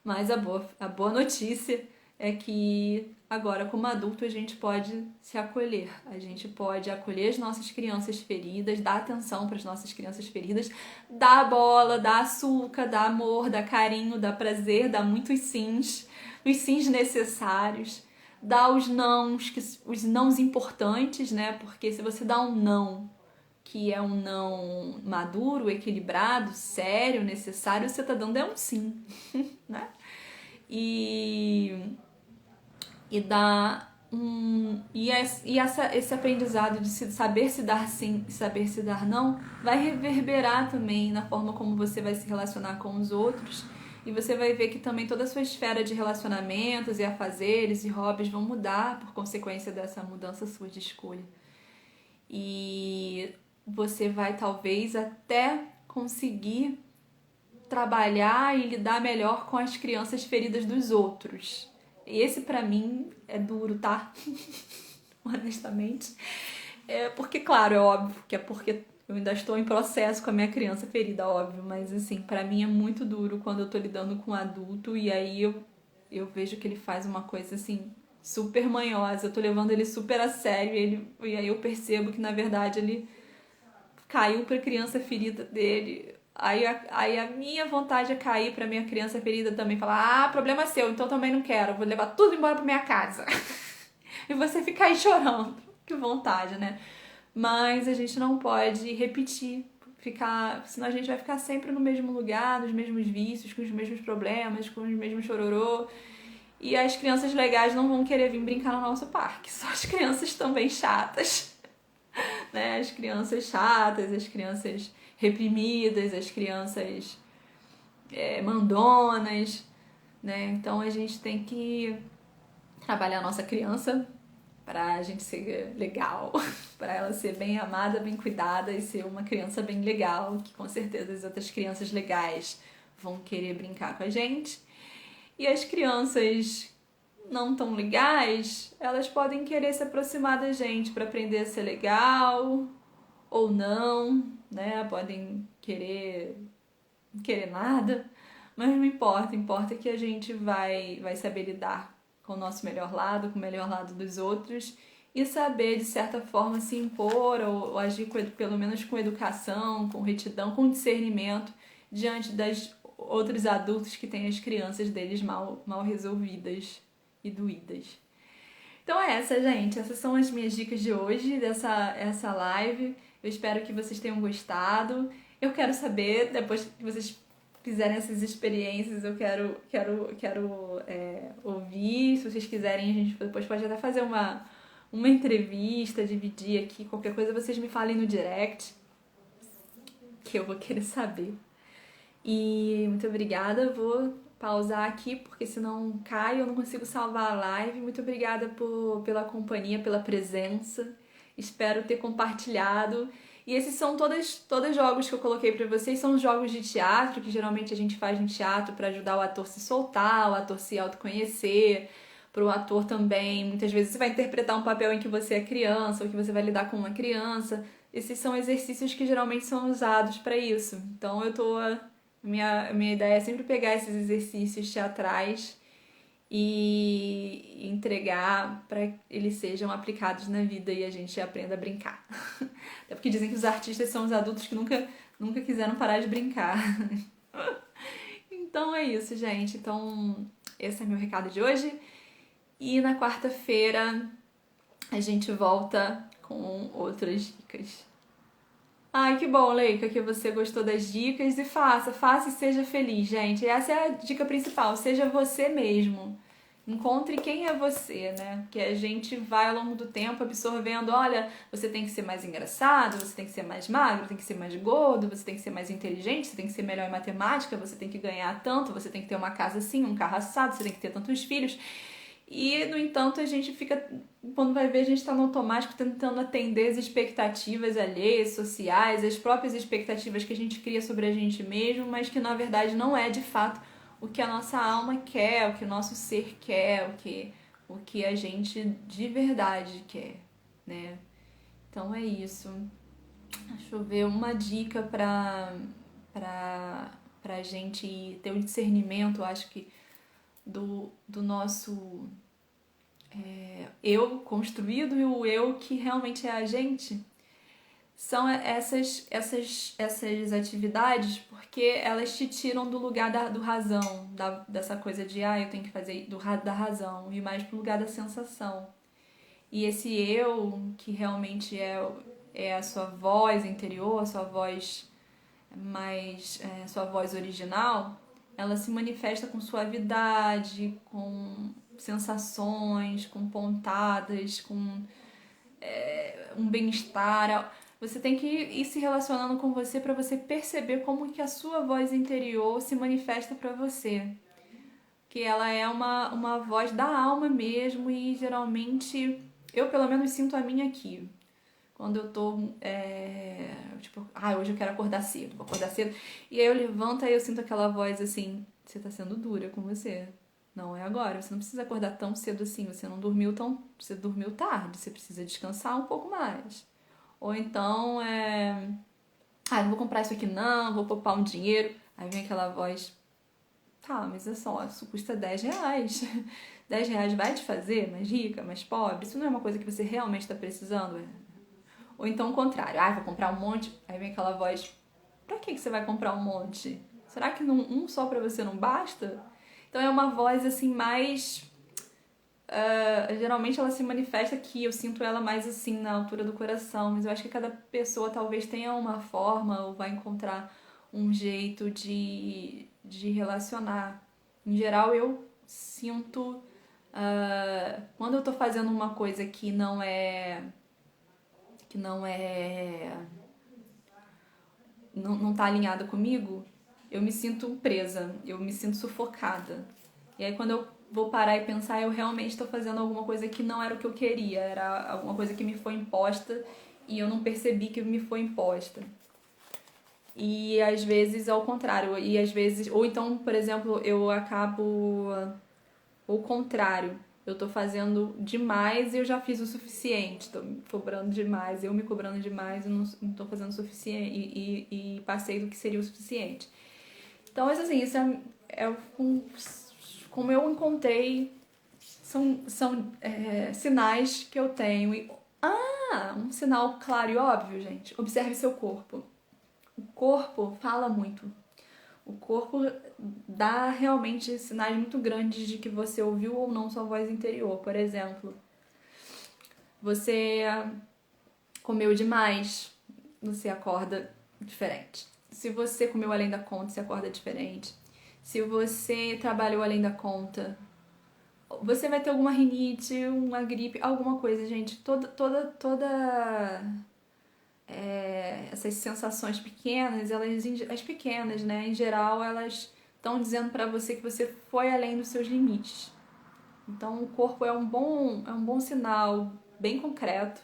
Mas a boa notícia é que agora, como adulto, a gente pode se acolher. A gente pode acolher as nossas crianças feridas, dar atenção para as nossas crianças feridas, dar bola, dar açúcar, dar amor, dar carinho, dar prazer, dar muitos sims, os sims necessários, dar os nãos importantes, né? Porque se você dá um não que é um não maduro, equilibrado, sério, necessário, você tá dando um sim, né? E esse aprendizado de saber se dar sim e saber se dar não vai reverberar também na forma como você vai se relacionar com os outros, e você vai ver que também toda a sua esfera de relacionamentos e afazeres e hobbies vão mudar por consequência dessa mudança sua de escolha. E você vai talvez até conseguir trabalhar e lidar melhor com as crianças feridas dos outros. E esse pra mim é duro, tá? Honestamente. Porque, claro, é óbvio que é porque eu ainda estou em processo com a minha criança ferida, óbvio. Mas, assim, pra mim é muito duro quando eu tô lidando com um adulto e aí eu vejo que ele faz uma coisa, assim, super manhosa. Eu tô levando ele super a sério e aí eu percebo que, na verdade, ele caiu pra criança ferida dele. Aí a minha vontade é cair pra minha criança ferida também. Falar, problema seu, então também não quero. Vou levar tudo embora pra minha casa. E você ficar aí chorando. Que vontade, né? Mas a gente não pode repetir. Senão a gente vai ficar sempre no mesmo lugar, nos mesmos vícios, com os mesmos problemas, com os mesmos chororô. E as crianças legais não vão querer vir brincar no nosso parque. Só as crianças também chatas. Né? As crianças chatas, as crianças reprimidas, as crianças mandonas, né? Então a gente tem que trabalhar a nossa criança pra gente ser legal, pra ela ser bem amada, bem cuidada e ser uma criança bem legal, que com certeza as outras crianças legais vão querer brincar com a gente. E as crianças não tão legais, elas podem querer se aproximar da gente para aprender a ser legal ou não, né? Podem querer nada, mas não importa, importa que a gente vai saber lidar com o nosso melhor lado, com o melhor lado dos outros e saber, de certa forma, se impor ou agir pelo menos com educação, com retidão, com discernimento diante das outros adultos que têm as crianças deles mal resolvidas e doídas. Então é essa, gente. Essas são as minhas dicas de hoje, essa live. Eu espero que vocês tenham gostado. Eu quero saber, depois que vocês fizerem essas experiências, eu quero ouvir. Se vocês quiserem, a gente depois pode até fazer uma entrevista, dividir aqui. Qualquer coisa, vocês me falem no direct, que eu vou querer saber. E muito obrigada, vou pausar aqui porque senão cai, eu não consigo salvar a live. Muito obrigada pela companhia, pela presença. Espero ter compartilhado. E esses são todos jogos que eu coloquei para vocês, são jogos de teatro que geralmente a gente faz no teatro para ajudar o ator a se soltar, o ator se autoconhecer, para o ator também. Muitas vezes você vai interpretar um papel em que você é criança ou que você vai lidar com uma criança. Esses são exercícios que geralmente são usados para isso. Então minha ideia é sempre pegar esses exercícios teatrais e entregar para que eles sejam aplicados na vida e a gente aprenda a brincar. Até porque dizem que os artistas são os adultos que nunca quiseram parar de brincar. Então é isso, gente. Então, esse é meu recado de hoje. E na quarta-feira a gente volta com outras dicas. Ai, que bom, Leica, que você gostou das dicas e faça e seja feliz, gente. Essa é a dica principal, seja você mesmo. Encontre quem é você, né? Que a gente vai ao longo do tempo absorvendo, olha, você tem que ser mais engraçado, você tem que ser mais magro, tem que ser mais gordo, você tem que ser mais inteligente, você tem que ser melhor em matemática, você tem que ganhar tanto, você tem que ter uma casa assim, um carro assado, você tem que ter tantos filhos. E, no entanto, a gente fica, quando vai ver, a gente está no automático tentando atender as expectativas alheias, sociais, as próprias expectativas que a gente cria sobre a gente mesmo, mas que na verdade não é de fato o que a nossa alma quer, o que o nosso ser quer, o que a gente de verdade quer, né? Então é isso. Deixa eu ver uma dica pra gente ter um discernimento, acho que do nosso eu construído e o eu que realmente é a gente. São essas atividades porque elas te tiram do lugar do razão, dessa coisa de eu tenho que fazer da razão, e mais pro lugar da sensação. E esse eu, que realmente é a sua voz interior, a sua voz sua voz original, ela se manifesta com suavidade, com sensações, com pontadas, com um bem-estar. Você tem que ir se relacionando com você para você perceber como que a sua voz interior se manifesta para você. Que ela é uma voz da alma mesmo e geralmente eu pelo menos sinto a minha aqui. Quando eu tô, hoje eu quero acordar cedo, vou acordar cedo. E aí eu levanto e eu sinto aquela voz assim, você tá sendo dura com você. Não é agora, você não precisa acordar tão cedo assim, você dormiu tarde, você precisa descansar um pouco mais. Ou então, não vou comprar isso aqui não, vou poupar um dinheiro. Aí vem aquela voz, tá, mas é só, isso custa R$10. R$10 vai te fazer mais rica, mais pobre? Isso não é uma coisa que você realmente tá precisando? Ou então o contrário, vou comprar um monte. Aí vem aquela voz, pra que você vai comprar um monte? Será que um só pra você não basta? Então é uma voz assim mais... geralmente ela se manifesta aqui, eu sinto ela mais assim na altura do coração, mas eu acho que cada pessoa talvez tenha uma forma ou vai encontrar um jeito de relacionar. Em geral eu sinto... quando eu tô fazendo uma coisa que não não tá alinhada comigo, eu me sinto presa, eu me sinto sufocada. E aí quando eu vou parar e pensar, eu realmente estou fazendo alguma coisa que não era o que eu queria, era alguma coisa que me foi imposta e eu não percebi que me foi imposta. E às vezes ao contrário, e às vezes, ou então, por exemplo, eu acabo o contrário. Eu tô fazendo demais e eu já fiz o suficiente. Tô me cobrando demais, eu me cobrando demais e não tô fazendo o suficiente e passei do que seria o suficiente. Então, assim, isso é como eu encontrei, são sinais que eu tenho. Um sinal claro e óbvio, gente. Observe seu corpo. O corpo fala muito. O corpo dá realmente sinais muito grandes de que você ouviu ou não sua voz interior. Por exemplo, você comeu demais, você acorda diferente. Se você comeu além da conta, você acorda diferente. Se você trabalhou além da conta, você vai ter alguma rinite, uma gripe, alguma coisa, gente. Essas sensações pequenas, as pequenas, né, em geral, elas estão dizendo pra você que você foi além dos seus limites. Então, o corpo é um bom sinal, bem concreto,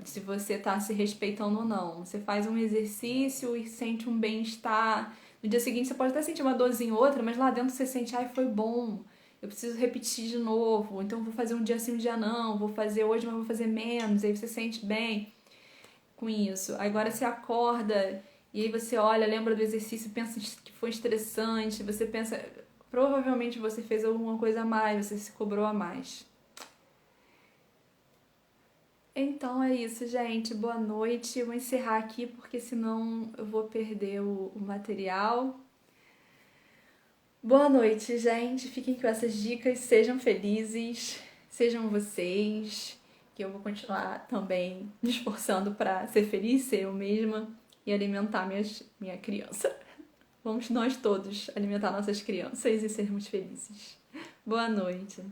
se você tá se respeitando ou não. Você faz um exercício e sente um bem-estar. No dia seguinte, você pode até sentir uma dorzinha ou outra, mas lá dentro você sente, ai, foi bom. Eu preciso repetir de novo. Então, vou fazer um dia sim, um dia não. Vou fazer hoje, mas vou fazer menos. Aí você sente bem com isso. Agora você acorda e aí você olha, lembra do exercício, pensa que foi estressante, você pensa, provavelmente você fez alguma coisa a mais, você se cobrou a mais. Então é isso, gente. Boa noite. Eu vou encerrar aqui porque senão eu vou perder o material. Boa noite, gente. Fiquem com essas dicas, sejam felizes, sejam vocês, que eu vou continuar também me esforçando para ser feliz, ser eu mesma e alimentar minha criança. Vamos nós todos alimentar nossas crianças e sermos felizes. Boa noite.